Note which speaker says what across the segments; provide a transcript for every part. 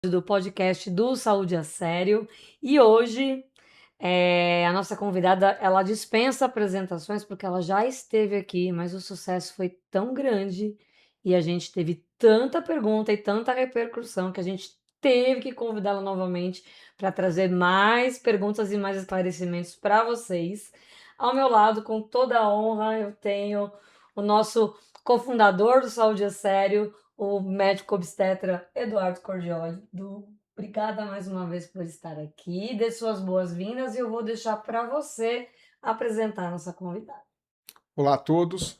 Speaker 1: do podcast do Saúde a Sério. E hoje a nossa convidada, ela dispensa apresentações porque ela já esteve aqui, mas o sucesso foi tão grande e a gente teve tanta pergunta e tanta repercussão que a gente teve que convidá-la novamente para trazer mais perguntas e mais esclarecimentos para vocês. Ao meu lado, com toda a honra, eu tenho o nosso cofundador do Saúde a Sério, o médico obstetra Eduardo Cordioli. Obrigada mais uma vez por estar aqui, dê suas boas-vindas e eu vou deixar para você apresentar a nossa convidada.
Speaker 2: Olá a todos.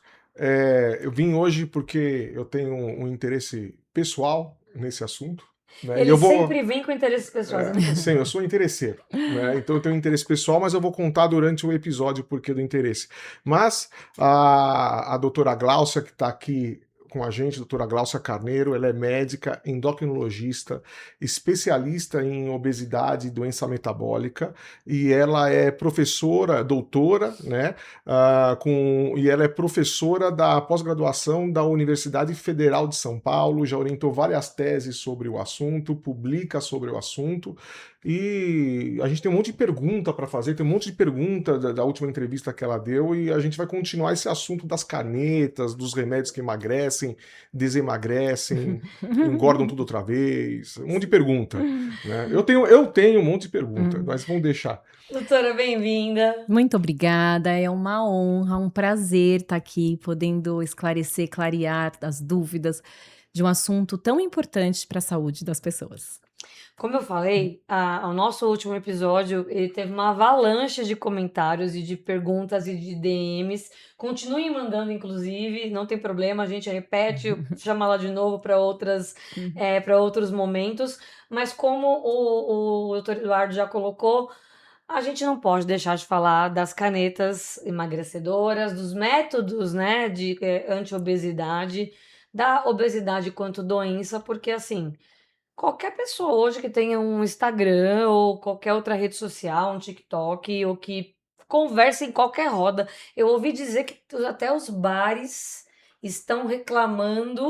Speaker 2: Eu vim hoje porque eu tenho um interesse pessoal nesse assunto, né? E
Speaker 1: Ele
Speaker 2: eu vou,
Speaker 1: sempre vem com interesses pessoais, é muito
Speaker 2: sim,
Speaker 1: bom.
Speaker 2: eu sou interesseiro, né? Então eu tenho um interesse pessoal, mas eu vou contar durante o episódio o porquê do interesse. Mas a doutora Gláucia, que está aqui com a gente, doutora Gláucia Carneiro, ela é médica, endocrinologista, especialista em obesidade e doença metabólica, e ela é professora, doutora, né? E ela é professora da pós-graduação da Universidade Federal de São Paulo, já orientou várias teses sobre o assunto, publica sobre o assunto, e a gente tem um monte de pergunta para fazer, tem um monte de pergunta da última entrevista que ela deu, e a gente vai continuar esse assunto das canetas, dos remédios que emagrecem, desemagrecem, engordam tudo outra vez, um monte de pergunta, né? Eu tenho um monte de pergunta, mas vamos deixar.
Speaker 1: Doutora, bem-vinda.
Speaker 3: Muito obrigada, é uma honra, um prazer estar aqui, podendo esclarecer, clarear as dúvidas de um assunto tão importante para a saúde das pessoas.
Speaker 1: Como eu falei, o nosso último episódio, ele teve uma avalanche de comentários e de perguntas e de DMs. Continuem mandando, inclusive, não tem problema, a gente repete, chama lá de novo para para outros momentos. Mas como o doutor Eduardo já colocou, a gente não pode deixar de falar das canetas emagrecedoras, dos métodos, né, de anti-obesidade, da obesidade quanto doença, porque assim. Qualquer pessoa hoje que tenha um Instagram ou qualquer outra rede social, um TikTok, ou que converse em qualquer roda, eu ouvi dizer que até os bares estão reclamando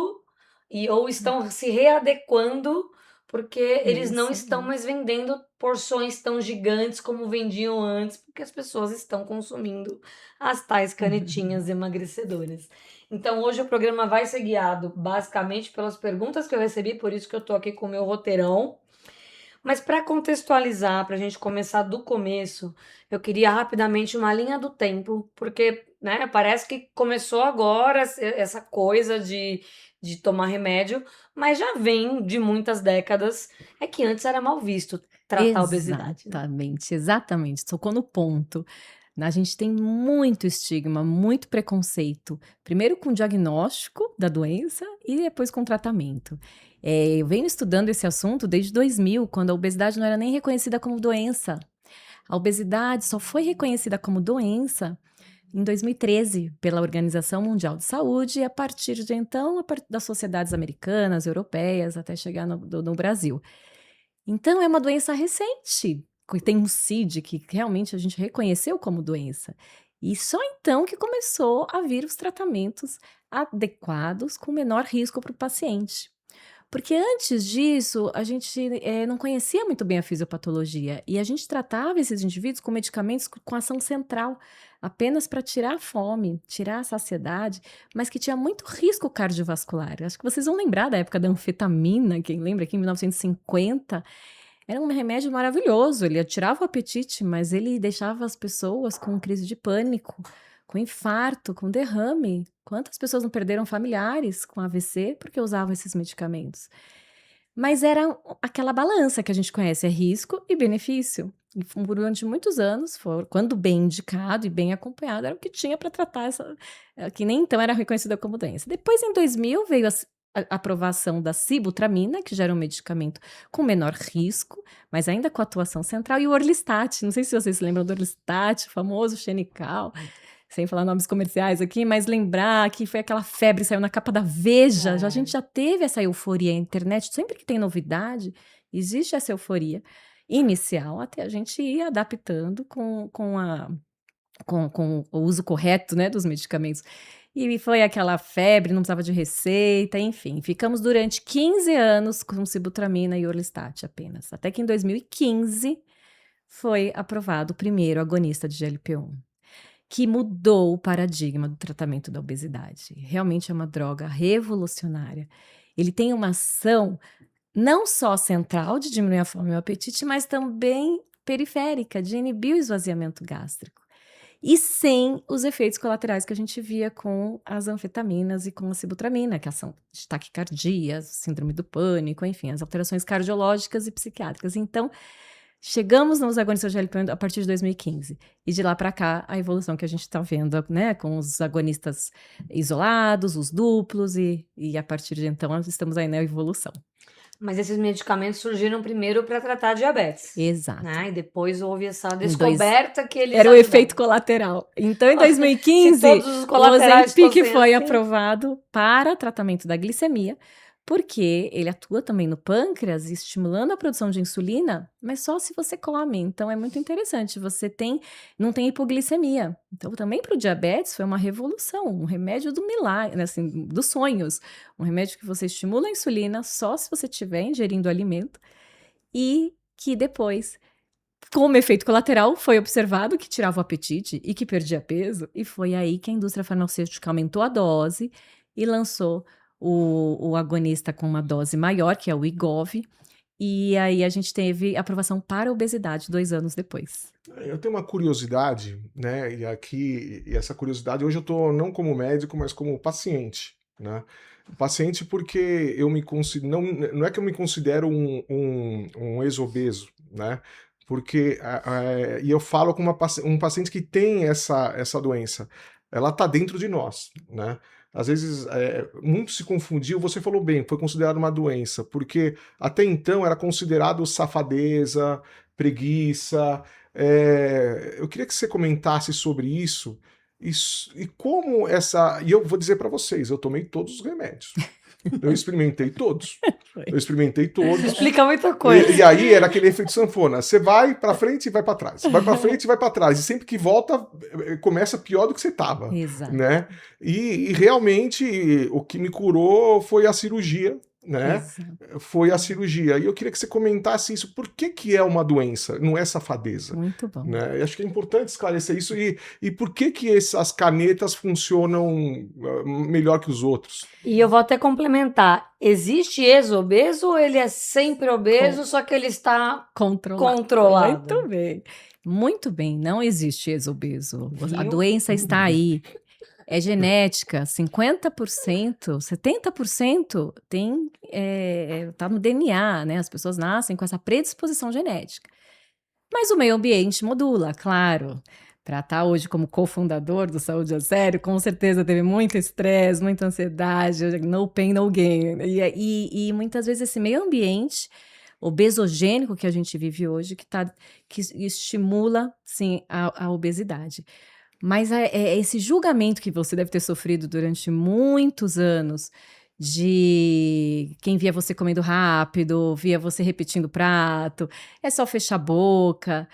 Speaker 1: ou estão se readequando porque eles não
Speaker 3: Isso
Speaker 1: estão
Speaker 3: aí.
Speaker 1: mais vendendo porções tão gigantes como vendiam antes, porque as pessoas estão consumindo as tais canetinhas emagrecedoras. Então, hoje o programa vai ser guiado basicamente pelas perguntas que eu recebi, por isso que eu tô aqui com o meu roteirão. Mas para contextualizar, para a gente começar do começo, eu queria rapidamente uma linha do tempo, porque, né, parece que começou agora essa coisa de tomar remédio, mas já vem de muitas décadas. É que antes era mal visto tratar a obesidade, né?
Speaker 3: Exatamente, exatamente, tocou no ponto. A gente tem muito estigma, muito preconceito, primeiro com o diagnóstico da doença e depois com o tratamento. Eu venho estudando esse assunto desde 2000, quando a obesidade não era nem reconhecida como doença. A obesidade só foi reconhecida como doença em 2013 pela Organização Mundial de Saúde e a partir de então, das sociedades americanas, europeias, até chegar no Brasil. Então é uma doença recente, que tem um CID que realmente a gente reconheceu como doença. E só então que começou a vir os tratamentos adequados com menor risco para o paciente. Porque antes disso, a gente não conhecia muito bem a fisiopatologia e a gente tratava esses indivíduos com medicamentos com ação central, apenas para tirar a fome, tirar a saciedade, mas que tinha muito risco cardiovascular. Acho que vocês vão lembrar da época da anfetamina, quem lembra aqui em 1950, era um remédio maravilhoso, ele tirava o apetite, mas ele deixava as pessoas com crise de pânico, com infarto, com derrame. Quantas pessoas não perderam familiares com AVC porque usavam esses medicamentos? Mas era aquela balança que a gente conhece, é risco e benefício. E durante muitos anos, quando bem indicado e bem acompanhado, era o que tinha para tratar essa, que nem então era reconhecida como doença. Depois, em 2000, veio a aprovação da sibutramina, que já era um medicamento com menor risco, mas ainda com atuação central, e o Orlistat. Não sei se vocês se lembram do Orlistat, o famoso Xenical, sem falar nomes comerciais aqui, mas lembrar que foi aquela febre, saiu na capa da Veja, a gente já teve essa euforia, a internet, sempre que tem novidade, existe essa euforia inicial, até a gente ir adaptando com o uso correto, né, dos medicamentos. E foi aquela febre, não precisava de receita, enfim. Ficamos durante 15 anos com sibutramina e orlistat apenas. Até que em 2015 foi aprovado o primeiro agonista de GLP-1, que mudou o paradigma do tratamento da obesidade. Realmente é uma droga revolucionária. Ele tem uma ação não só central de diminuir a fome e o apetite, mas também periférica, de inibir o esvaziamento gástrico. E sem os efeitos colaterais que a gente via com as anfetaminas e com a sibutramina, que são de taquicardia, síndrome do pânico, enfim, as alterações cardiológicas e psiquiátricas. Então, chegamos nos agonistas de GLP-1 a partir de 2015. E de lá para cá, a evolução que a gente está vendo, né, com os agonistas isolados, os duplos, e a partir de então estamos aí na evolução.
Speaker 1: Mas esses medicamentos surgiram primeiro para tratar diabetes.
Speaker 3: Exato.
Speaker 1: Né? E depois houve essa descoberta que eles
Speaker 3: Era o
Speaker 1: ajudaram.
Speaker 3: efeito colateral. Então, em 2015,
Speaker 1: Se todos os
Speaker 3: o
Speaker 1: colaterais
Speaker 3: Ozempic
Speaker 1: fossem
Speaker 3: foi
Speaker 1: assim.
Speaker 3: aprovado para tratamento da glicemia, porque ele atua também no pâncreas, estimulando a produção de insulina, mas só se você come. Então, é muito interessante. Você não tem hipoglicemia. Então, também para o diabetes foi uma revolução, um remédio do milagre, assim, dos sonhos. Um remédio que você estimula a insulina só se você estiver ingerindo alimento e que depois, como efeito colateral, foi observado que tirava o apetite e que perdia peso, e foi aí que a indústria farmacêutica aumentou a dose e lançou o agonista com uma dose maior, que é o Wegovy, e aí a gente teve aprovação para a obesidade 2 anos depois.
Speaker 2: Eu tenho uma curiosidade, né? E essa curiosidade, hoje eu tô não como médico, mas como paciente, né? Paciente porque eu me considero, não é que eu me considero um ex-obeso, né? Porque, e eu falo com um paciente que tem essa doença, ela tá dentro de nós, né? Às vezes, muito se confundiu, você falou bem, foi considerado uma doença, porque até então era considerado safadeza, preguiça. Eu queria que você comentasse sobre isso e como essa. E eu vou dizer para vocês, eu tomei todos os remédios. Eu experimentei todos. Eu experimentei todos.
Speaker 1: Explica muita coisa.
Speaker 2: E aí era aquele efeito sanfona. Você vai pra frente e vai pra trás. Vai pra frente e vai pra trás. E sempre que volta, começa pior do que você tava.
Speaker 3: Exato.
Speaker 2: Né? E realmente o que me curou foi a cirurgia. Né?
Speaker 3: Exato.
Speaker 2: Foi a cirurgia. E eu queria que você comentasse isso. Por que é uma doença? Não é safadeza.
Speaker 3: Muito bom.
Speaker 2: Né? Eu acho que é importante esclarecer isso. E por que essas canetas funcionam melhor que os outros?
Speaker 1: E eu vou até complementar. Existe ex-obeso ou ele é sempre obeso, só que ele está controlado?
Speaker 3: Muito bem. Muito bem. Não existe ex-obeso. A
Speaker 1: Viu?
Speaker 3: doença está aí. É genética, 50%, 70% tá no DNA, né? As pessoas nascem com essa predisposição genética. Mas o meio ambiente modula, claro. Para estar hoje como cofundador do Saúde a Sério, com certeza teve muito estresse, muita ansiedade, no pain, no gain. E muitas vezes esse meio ambiente obesogênico que a gente vive hoje, que estimula, sim, a obesidade. Mas esse julgamento que você deve ter sofrido durante muitos anos de quem via você comendo rápido, via você repetindo o prato, é só fechar a boca.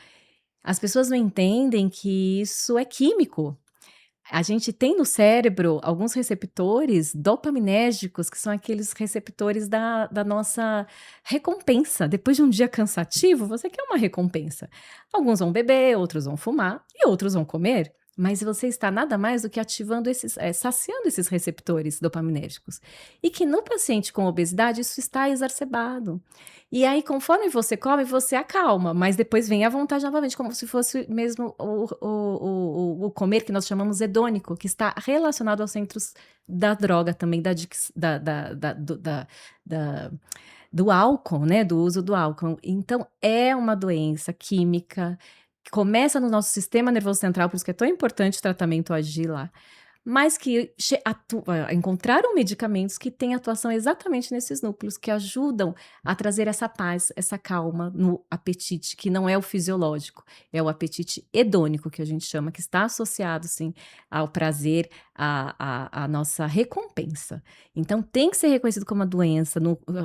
Speaker 3: As pessoas não entendem que isso é químico. A gente tem no cérebro alguns receptores dopaminérgicos, que são aqueles receptores da nossa recompensa. Depois de um dia cansativo, você quer uma recompensa. Alguns vão beber, outros vão fumar e outros vão comer. Mas você está nada mais do que ativando saciando esses receptores dopaminérgicos. E que no paciente com obesidade isso está exacerbado. E aí, conforme você come, você acalma, mas depois vem a vontade novamente, como se fosse mesmo o comer que nós chamamos hedônico, que está relacionado aos centros da droga também, do álcool, né? Do uso do álcool. Então, é uma doença química que começa no nosso sistema nervoso central, por isso que é tão importante o tratamento agir lá, mas que encontraram medicamentos que têm atuação exatamente nesses núcleos, que ajudam a trazer essa paz, essa calma no apetite, que não é o fisiológico, é o apetite hedônico, que a gente chama, que está associado, sim, ao prazer, à nossa recompensa. Então, tem que ser reconhecido como uma doença.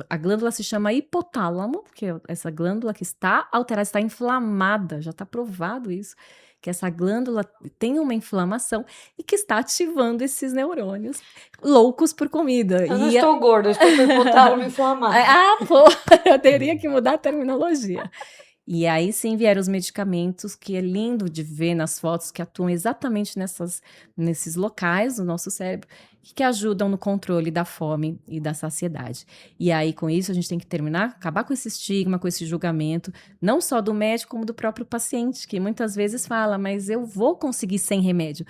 Speaker 3: A glândula se chama hipotálamo, porque essa glândula que está alterada, está inflamada, já está provado isso, que essa glândula tem uma inflamação e que está ativando esses neurônios loucos por comida.
Speaker 1: Eu não estou gorda, eu estou com hipotálamo inflamado.
Speaker 3: Pô, eu teria que mudar a terminologia. E aí sim vieram os medicamentos, que é lindo de ver nas fotos, que atuam exatamente nesses locais do nosso cérebro, que ajudam no controle da fome e da saciedade. E aí, com isso, a gente tem que acabar com esse estigma, com esse julgamento, não só do médico, como do próprio paciente, que muitas vezes fala, mas eu vou conseguir sem remédio.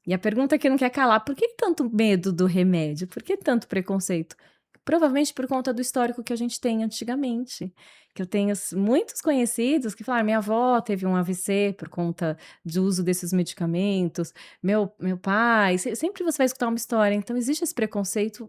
Speaker 3: E a pergunta que não quer calar, por que tanto medo do remédio? Por que tanto preconceito? Provavelmente por conta do histórico que a gente tem antigamente. Que eu tenho muitos conhecidos que falaram, minha avó teve um AVC por conta do uso desses medicamentos, meu pai, sempre você vai escutar uma história. Então existe esse preconceito,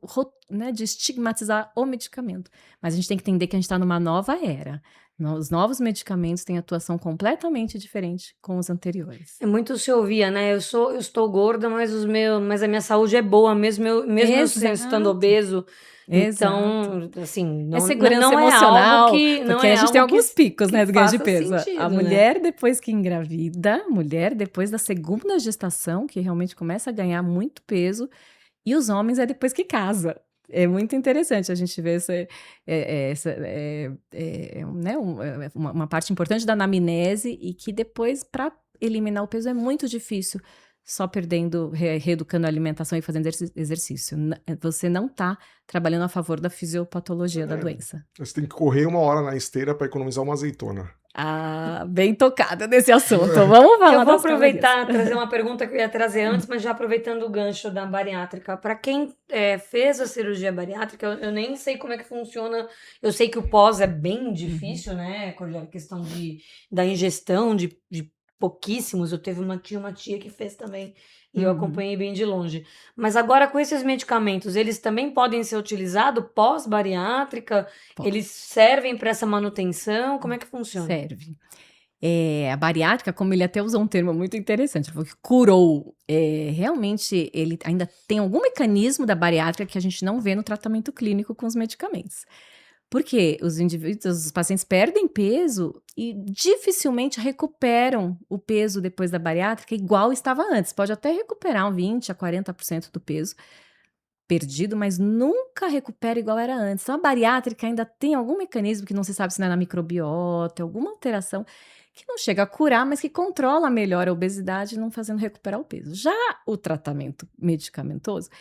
Speaker 3: né, de estigmatizar o medicamento. Mas a gente tem que entender que a gente está numa nova era. Os novos medicamentos têm atuação completamente diferente com os anteriores.
Speaker 1: É muito se ouvia, né? Eu estou gorda, mas a minha saúde é boa, mesmo eu estando obeso. Então, assim,
Speaker 3: é segurança
Speaker 1: não
Speaker 3: emocional,
Speaker 1: é algo que,
Speaker 3: porque a gente tem alguns picos, né, do ganho de peso.
Speaker 1: Sentido,
Speaker 3: a mulher, depois que engravida, depois da segunda gestação, que realmente começa a ganhar muito peso, e os homens é depois que casa. É muito interessante a gente ver uma parte importante da anamnese, e que depois, para eliminar o peso, é muito difícil. Só reeducando a alimentação e fazendo exercício. Você não está trabalhando a favor da fisiopatologia da doença.
Speaker 2: Você tem que correr 1 hora na esteira para economizar uma azeitona.
Speaker 3: Bem tocada nesse assunto. Vamos falar.
Speaker 1: Eu vou aproveitar, trazer uma pergunta que eu ia trazer antes, mas já aproveitando o gancho da bariátrica. Para quem fez a cirurgia bariátrica, eu nem sei como é que funciona. Eu sei que o pós é bem difícil, né? A questão da ingestão de pouquíssimos. Eu tinha uma tia que fez também e eu acompanhei bem de longe. Mas agora, com esses medicamentos, eles também podem ser utilizados pós-bariátrica? Eles servem para essa manutenção? Como é que funciona?
Speaker 3: Serve. A bariátrica, como ele até usou um termo muito interessante, ele falou que curou. Realmente, ele ainda tem algum mecanismo da bariátrica que a gente não vê no tratamento clínico com os medicamentos. Porque os pacientes perdem peso e dificilmente recuperam o peso depois da bariátrica igual estava antes. Pode até recuperar 20% a 40% do peso perdido, mas nunca recupera igual era antes. Então, a bariátrica ainda tem algum mecanismo que não se sabe se não é na microbiota, alguma alteração que não chega a curar, mas que controla melhor a obesidade, não fazendo recuperar o peso. Já o tratamento medicamentoso,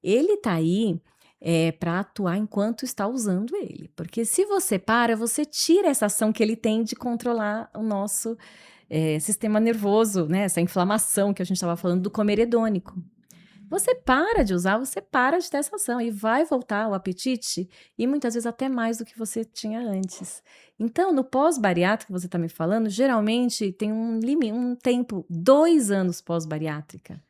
Speaker 3: ele está aí para atuar enquanto está usando ele. Porque se você você tira essa ação que ele tem de controlar o nosso sistema nervoso, né? Essa inflamação que a gente estava falando do comer hedônico. Você para de usar, você para de ter essa ação e vai voltar o apetite e muitas vezes até mais do que você tinha antes. Então, no pós-bariátrico que você está me falando, geralmente tem um tempo, 2 anos pós-bariátrica.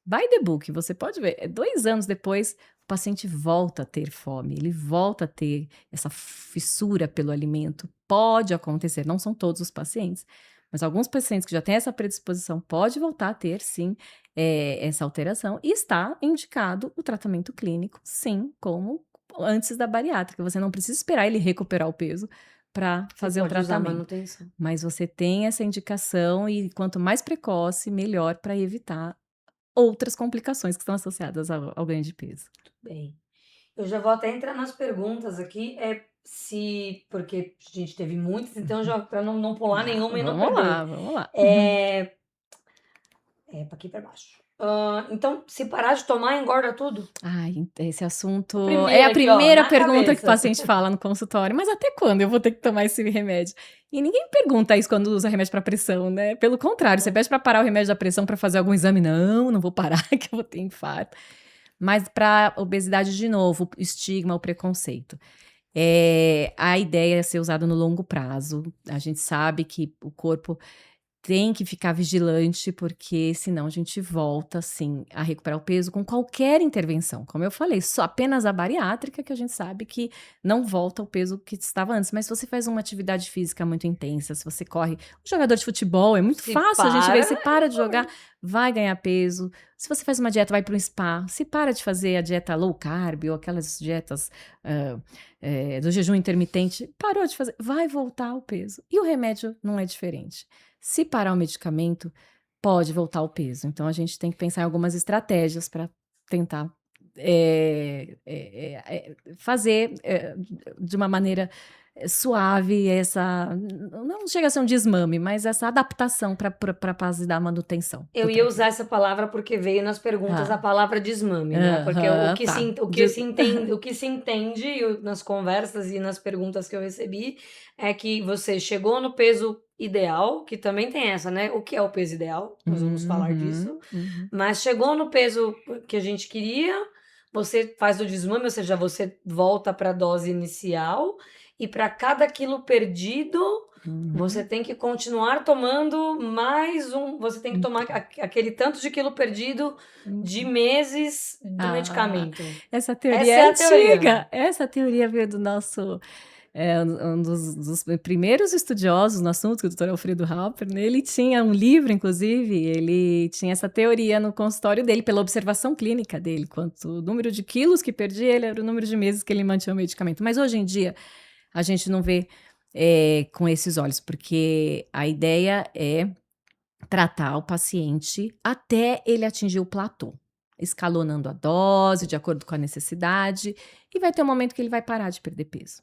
Speaker 3: By the book, você pode ver, 2 anos depois, o paciente volta a ter fome, ele volta a ter essa fissura pelo alimento. Pode acontecer, não são todos os pacientes, mas alguns pacientes que já têm essa predisposição pode voltar a ter, sim, essa alteração. E está indicado o tratamento clínico, sim, como antes da bariátrica. Você não precisa esperar ele recuperar o peso para fazer o tratamento. Mas você tem essa indicação e quanto mais precoce, melhor para evitar outras complicações que estão associadas ao ganho de peso.
Speaker 1: Muito bem. Eu já vou até entrar nas perguntas aqui, porque a gente teve muitas, então já para não pular nenhuma e não perder.
Speaker 3: Vamos lá.
Speaker 1: Para aqui para baixo. Então, se parar de tomar, engorda tudo?
Speaker 3: Esse assunto é a primeira pergunta
Speaker 1: cabeça.
Speaker 3: que o paciente fala no consultório. Mas até quando eu vou ter que tomar esse remédio? E ninguém pergunta isso quando usa remédio para pressão, né? Pelo contrário, você pede para parar o remédio da pressão para fazer algum exame. Não vou parar que eu vou ter infarto. Mas para obesidade, de novo, o estigma, o preconceito. A ideia é ser usado no longo prazo. A gente sabe que o corpo tem que ficar vigilante, porque senão a gente volta, sim, a recuperar o peso com qualquer intervenção. Como eu falei, só apenas a bariátrica que a gente sabe que não volta ao peso que estava antes. Mas se você faz uma atividade física muito intensa, se você corre... Um jogador de futebol, é muito fácil a gente ver. Você para de jogar, vai ganhar peso. Se você faz uma dieta, vai para um spa. Se para de fazer a dieta low carb ou aquelas dietas do jejum intermitente, parou de fazer, vai voltar ao peso. E o remédio não é diferente. Se parar o medicamento, pode voltar ao peso. Então, a gente tem que pensar em algumas estratégias para tentar fazer de uma maneira suave não chega a ser um desmame, mas essa adaptação para a fase da manutenção.
Speaker 1: Eu ia usar essa palavra porque veio nas perguntas a palavra desmame, né? Porque o que se entende nas conversas e nas perguntas que eu recebi é que você chegou no peso ideal, que também tem essa, né? O que é o peso ideal? Nós vamos falar disso. Mas chegou no peso que a gente queria, você faz o desmame, ou seja, você volta para a dose inicial e para cada quilo perdido, você tem que continuar tomando você tem que tomar aquele tanto de quilo perdido de meses do medicamento.
Speaker 3: Essa teoria é antiga. Essa teoria veio do nosso... um dos primeiros estudiosos no assunto, o Dr. Alfredo Halper, né? Ele tinha um livro, inclusive, ele tinha essa teoria no consultório dele, pela observação clínica dele, o número de quilos que perdia, ele era o número de meses que ele mantinha o medicamento. Mas hoje em dia, a gente não vê com esses olhos, porque a ideia é tratar o paciente até ele atingir o platô, escalonando a dose de acordo com a necessidade, e vai ter um momento que ele vai parar de perder peso.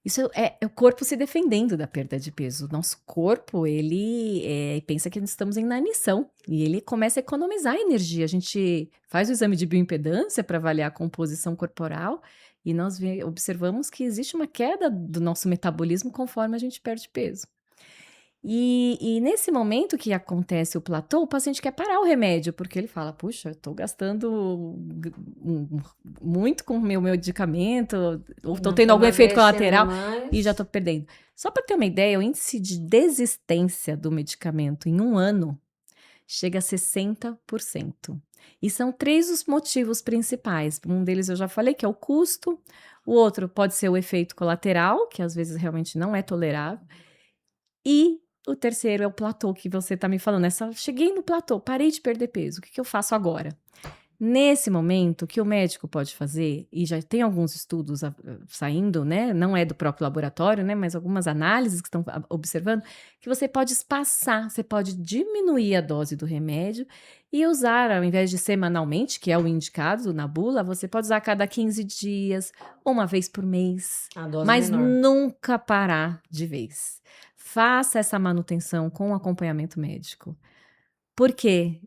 Speaker 3: Isso é o corpo se defendendo da perda de peso. O nosso corpo, ele pensa que estamos em inanição e ele começa a economizar energia. A gente faz o exame de bioimpedância para avaliar a composição corporal e nós observamos que existe uma queda do nosso metabolismo conforme a gente perde peso. E nesse momento que acontece o platô, o paciente quer parar o remédio, porque ele fala, puxa, eu estou gastando muito com o meu medicamento, ou estou tendo algum efeito colateral e já estou perdendo. Só para ter uma ideia, o índice de desistência do medicamento em um ano chega a 60%. E são 3 os motivos principais. Um deles eu já falei, que é o custo. O outro pode ser o efeito colateral, que às vezes realmente não é tolerável. E o terceiro é o platô que você está me falando. Cheguei no platô, parei de perder peso. O que eu faço agora? Nesse momento, o que o médico pode fazer, e já tem alguns estudos saindo, né? Não é do próprio laboratório, né? Mas algumas análises que estão observando, que você pode espaçar, você pode diminuir a dose do remédio e usar, ao invés de semanalmente, que é o indicado na bula, você pode usar a cada 15 dias, uma vez por mês.
Speaker 1: A dose
Speaker 3: mas
Speaker 1: menor.
Speaker 3: Nunca parar de vez. Faça essa manutenção com acompanhamento médico. Por quê?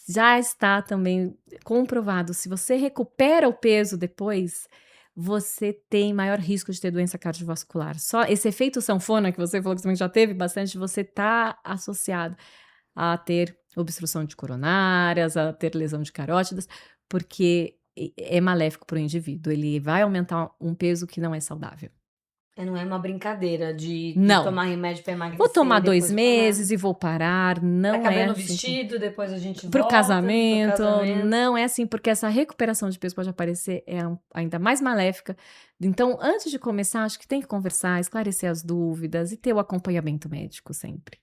Speaker 3: Já está também comprovado, se você recupera o peso depois, você tem maior risco de ter doença cardiovascular. Só esse efeito sanfona que você falou que também já teve bastante, você está associado a ter obstrução de coronárias, a ter lesão de carótidas, porque é maléfico para o indivíduo. Ele vai aumentar um peso que não é saudável.
Speaker 1: Não é uma brincadeira de tomar remédio para emagrecer.
Speaker 3: Vou tomar 2 meses e vou parar. Não
Speaker 1: pra
Speaker 3: é
Speaker 1: no
Speaker 3: assim.
Speaker 1: vestido, depois a gente
Speaker 3: Pro
Speaker 1: volta.
Speaker 3: casamento. Não é assim, porque essa recuperação de peso pode aparecer ainda mais maléfica. Então, antes de começar, acho que tem que conversar, esclarecer as dúvidas e ter o acompanhamento médico sempre.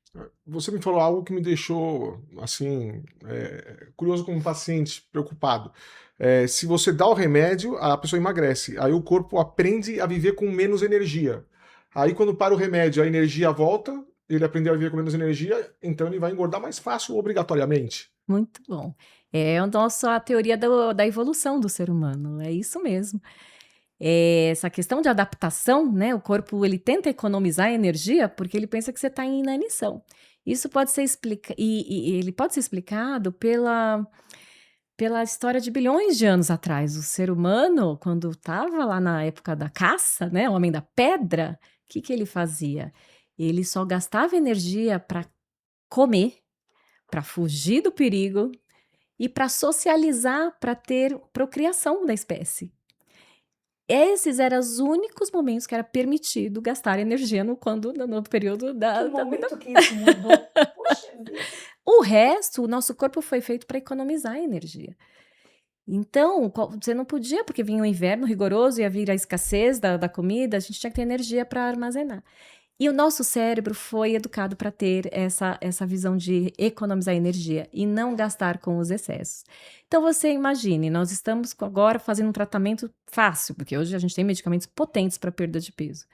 Speaker 2: Você me falou algo que me deixou, assim, curioso como paciente, preocupado. Se você dá o remédio, a pessoa emagrece. Aí o corpo aprende a viver com menos energia. Aí quando para o remédio, a energia volta, ele aprendeu a viver com menos energia, então ele vai engordar mais fácil, obrigatoriamente.
Speaker 3: Muito bom. É a teoria da evolução do ser humano, é isso mesmo. Essa questão de adaptação, né? O corpo ele tenta economizar energia porque ele pensa que você está em inanição. Isso pode ser explicado, e ele pode ser explicado pela história de bilhões de anos atrás. O ser humano, quando estava lá na época da caça, né? O homem da pedra, o que ele fazia? Ele só gastava energia para comer, para fugir do perigo e para socializar, para ter procriação da espécie. Esses eram os únicos momentos que era permitido gastar energia no período da
Speaker 1: momento que isso mudou. Poxa vida.
Speaker 3: O resto, o nosso corpo foi feito para economizar energia. Então, você não podia, porque vinha o inverno rigoroso, ia vir a escassez da comida, a gente tinha que ter energia para armazenar. E o nosso cérebro foi educado para ter essa visão de economizar energia e não gastar com os excessos. Então você imagine, nós estamos agora fazendo um tratamento fácil, porque hoje a gente tem medicamentos potentes para perda de peso.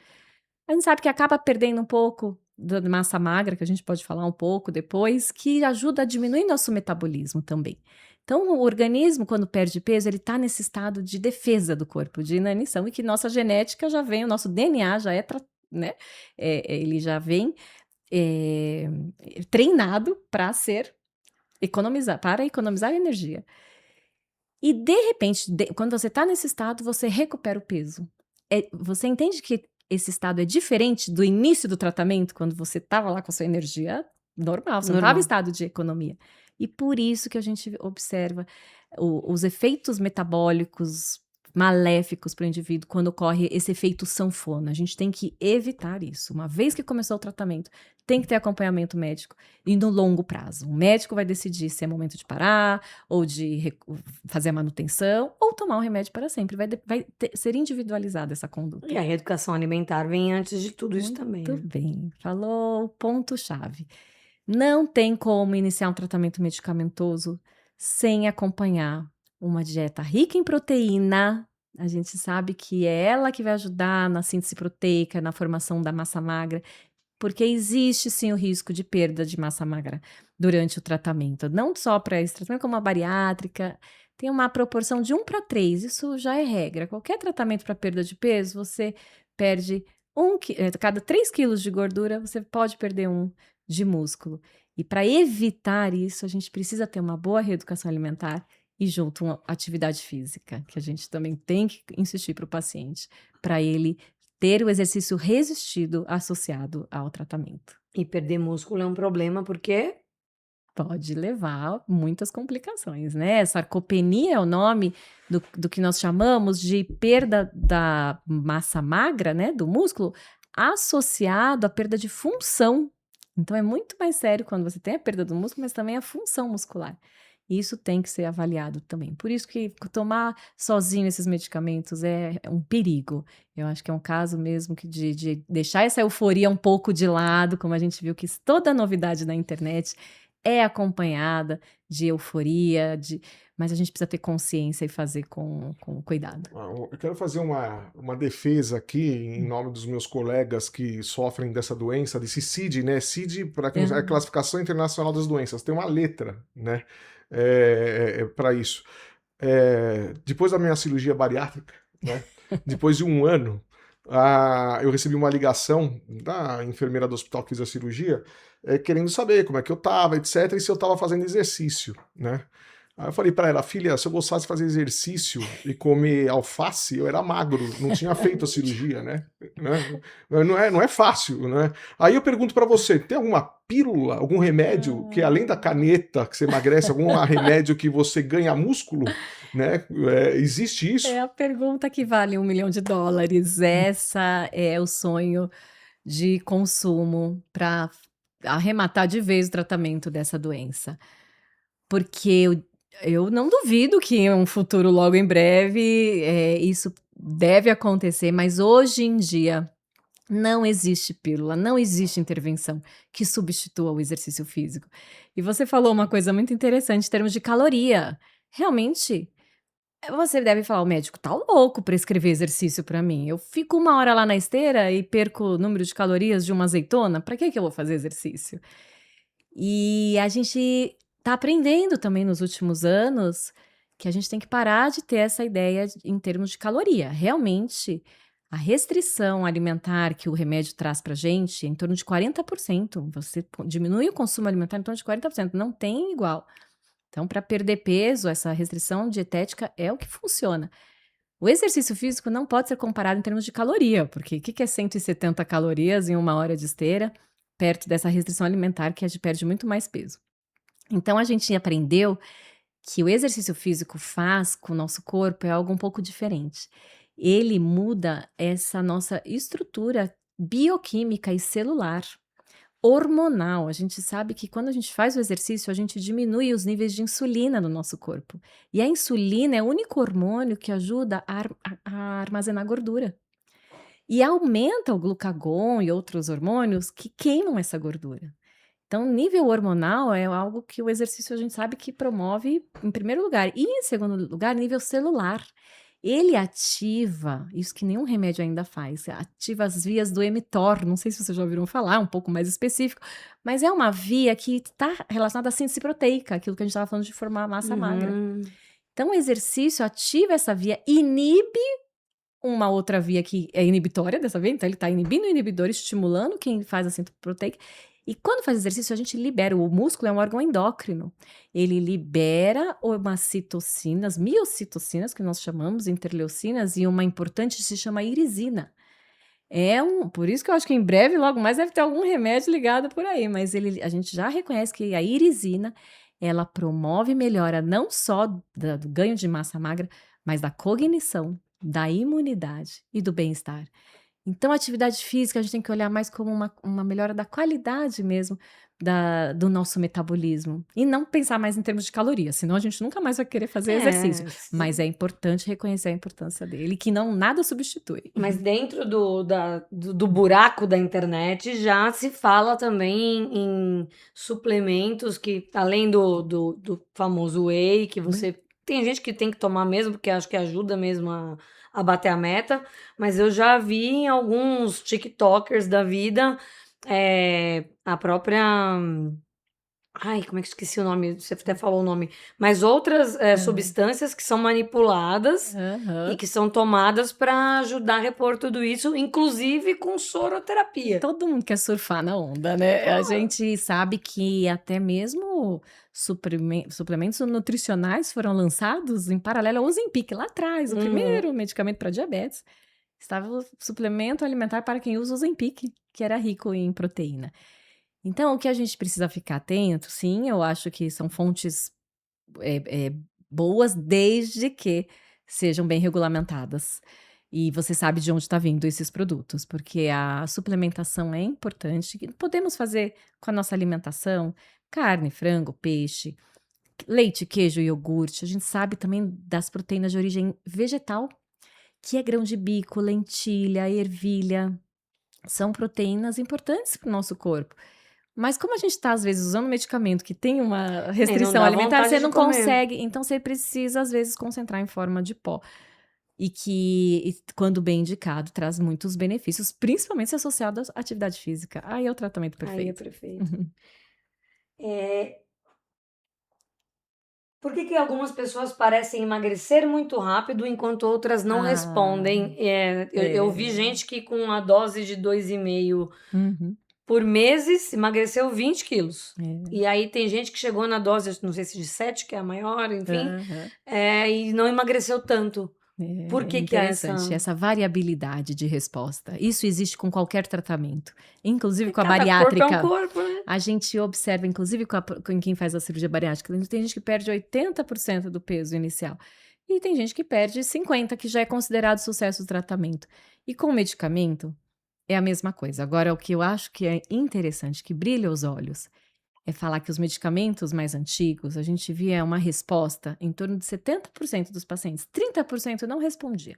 Speaker 3: A gente sabe que acaba perdendo um pouco da massa magra, que a gente pode falar um pouco depois, que ajuda a diminuir nosso metabolismo também. Então, o organismo, quando perde peso, ele está nesse estado de defesa do corpo, de inanição, e que nossa genética já vem, o nosso DNA já é, né? Ele já vem é, treinado para economizar energia. E de repente, quando você está nesse estado, você recupera o peso. Você entende que esse estado é diferente do início do tratamento, quando você estava lá com a sua energia normal, você não estava em estado de economia. E por isso que a gente observa os efeitos metabólicos maléficos para o indivíduo quando ocorre esse efeito sanfona. A gente tem que evitar isso. Uma vez que começou o tratamento, tem que ter acompanhamento médico e no longo prazo. O médico vai decidir se é momento de parar ou de fazer a manutenção ou tomar o remédio para sempre. Vai ser individualizada essa conduta.
Speaker 1: E a reeducação alimentar vem antes de tudo isso também.
Speaker 3: Muito bem. Falou o ponto-chave. Não tem como iniciar um tratamento medicamentoso sem acompanhar uma dieta rica em proteína. A gente sabe que é ela que vai ajudar na síntese proteica, na formação da massa magra, porque existe sim o risco de perda de massa magra durante o tratamento. Não só para esse tratamento, como a bariátrica. Tem uma proporção de 1:3, isso já é regra. Qualquer tratamento para perda de peso, você perde cada 3 quilos de gordura, você pode perder 1 de músculo. E para evitar isso, a gente precisa ter uma boa reeducação alimentar e junto uma atividade física, que a gente também tem que insistir para o paciente, para ele ter o exercício resistido associado ao tratamento.
Speaker 1: E perder músculo é um problema porque
Speaker 3: pode levar a muitas complicações, né? Sarcopenia é o nome do que nós chamamos de perda da massa magra, né, do músculo, associado à perda de função. Então é muito mais sério quando você tem a perda do músculo, mas também a função muscular. Isso tem que ser avaliado também. Por isso que tomar sozinho esses medicamentos é um perigo. Eu acho que é um caso mesmo de deixar essa euforia um pouco de lado, como a gente viu que toda novidade na internet é acompanhada de euforia, mas a gente precisa ter consciência e fazer com cuidado.
Speaker 2: Eu quero fazer uma defesa aqui em nome dos meus colegas que sofrem dessa doença, desse CID, né? CID, para quem não sabe, é a Classificação Internacional das Doenças, tem uma letra, né? Para isso. Depois da minha cirurgia bariátrica, né? Depois de 1 ano, eu recebi uma ligação da enfermeira do hospital que fez a cirurgia, querendo saber como é que eu tava, etc, e se eu tava fazendo exercício, né? Aí eu falei para ela, filha, se eu gostasse de fazer exercício e comer alface, eu era magro, não tinha feito a cirurgia, né? Não é fácil, né? Aí eu pergunto para você, tem alguma pílula, algum remédio que além da caneta que você emagrece, algum remédio que você ganha músculo, né? Existe isso?
Speaker 3: É a pergunta que vale $1 milhão. Essa é o sonho de consumo para arrematar de vez o tratamento dessa doença. Porque eu não duvido que em um futuro logo em breve isso deve acontecer, mas hoje em dia não existe pílula, não existe intervenção que substitua o exercício físico. E você falou uma coisa muito interessante em termos de caloria. Realmente, você deve falar, o médico tá louco prescrever exercício para mim. Eu fico 1 hora lá na esteira e perco o número de calorias de uma azeitona, para que eu vou fazer exercício? E a gente tá aprendendo também nos últimos anos que a gente tem que parar de ter essa ideia em termos de caloria. Realmente, a restrição alimentar que o remédio traz pra gente é em torno de 40%. Você diminui o consumo alimentar em torno de 40%. Não tem igual. Então, para perder peso, essa restrição dietética é o que funciona. O exercício físico não pode ser comparado em termos de caloria, porque o que é 170 calorias em 1 hora de esteira, perto dessa restrição alimentar que a gente perde muito mais peso. Então, a gente aprendeu que o exercício físico faz com o nosso corpo é algo um pouco diferente. Ele muda essa nossa estrutura bioquímica e celular, hormonal. A gente sabe que quando a gente faz o exercício, a gente diminui os níveis de insulina no nosso corpo. E a insulina é o único hormônio que ajuda a armazenar gordura. e aumenta o glucagon e outros hormônios que queimam essa gordura. Então, nível hormonal é algo que o exercício a gente sabe que promove em primeiro lugar. E em segundo lugar, nível celular. Ele ativa, isso que nenhum remédio ainda faz, ativa as vias do mTOR, não sei se vocês já ouviram falar, um pouco mais específico, mas é uma via que está relacionada à síntese proteica, aquilo que a gente estava falando de formar massa magra.
Speaker 1: Uhum.
Speaker 3: Então, o exercício ativa essa via, inibe uma outra via que é inibitória dessa via, então ele está inibindo o inibidor, estimulando quem faz a síntese proteica. E quando faz exercício, a gente libera. O músculo é um órgão endócrino. Ele libera umas citocinas, miocitocinas, que nós chamamos, interleucinas, e uma importante se chama irisina. Por isso que eu acho que em breve, logo mais, deve ter algum remédio ligado por aí, mas a gente já reconhece que a irisina, ela promove melhora não só do ganho de massa magra, mas da cognição, da imunidade e do bem-estar. Então, a atividade física a gente tem que olhar mais como uma melhora da qualidade mesmo do nosso metabolismo. E não pensar mais em termos de calorias, senão a gente nunca mais vai querer fazer exercício. Mas é importante reconhecer a importância dele, que nada substitui.
Speaker 1: Mas dentro do buraco da internet já se fala também em suplementos que, além do famoso whey, que você. Tem gente que tem que tomar mesmo, porque acho que ajuda mesmo a bater a meta, mas eu já vi em alguns TikTokers da vida a própria. Ai, como é que esqueci o nome? Você até falou o nome. Mas outras substâncias que são manipuladas e que são tomadas para ajudar a repor tudo isso, inclusive com soroterapia.
Speaker 3: Todo mundo quer surfar na onda, né? A gente sabe que até mesmo suplementos nutricionais foram lançados em paralelo ao Ozempic, lá atrás, o primeiro medicamento para diabetes. Estava o suplemento alimentar para quem usa o Ozempic, que era rico em proteína. Então, o que a gente precisa ficar atento, sim, eu acho que são fontes boas, desde que sejam bem regulamentadas. E você sabe de onde está vindo esses produtos, porque a suplementação é importante. Podemos fazer com a nossa alimentação, carne, frango, peixe, leite, queijo, iogurte. A gente sabe também das proteínas de origem vegetal, que é grão de bico, lentilha, ervilha. São proteínas importantes para o nosso corpo. Mas como a gente está, às vezes, usando um medicamento que tem uma restrição alimentar, você não consegue. Então, você precisa, às vezes, concentrar em forma de pó. E que, quando bem indicado, traz muitos benefícios, principalmente se associado à atividade física. Aí é o tratamento perfeito.
Speaker 1: Aí é perfeito. Por que algumas pessoas parecem emagrecer muito rápido, enquanto outras não respondem? Eu vi gente que com a dose de 2,5 por meses emagreceu 20 quilos. E aí tem gente que chegou na dose, não sei se de 7, que é a maior, enfim, e não emagreceu tanto. Por que há
Speaker 3: essa variabilidade de resposta? Isso existe com qualquer tratamento, inclusive com a bariátrica.
Speaker 1: Corpo é um corpo, né?
Speaker 3: A gente observa, inclusive com quem faz a cirurgia bariátrica, tem gente que perde 80% do peso inicial. E tem gente que perde 50%, que já é considerado sucesso do tratamento. E com o medicamento, é a mesma coisa. Agora, o que eu acho que é interessante, que brilha os olhos, é falar que os medicamentos mais antigos, a gente via uma resposta em torno de 70% dos pacientes, 30% não respondia.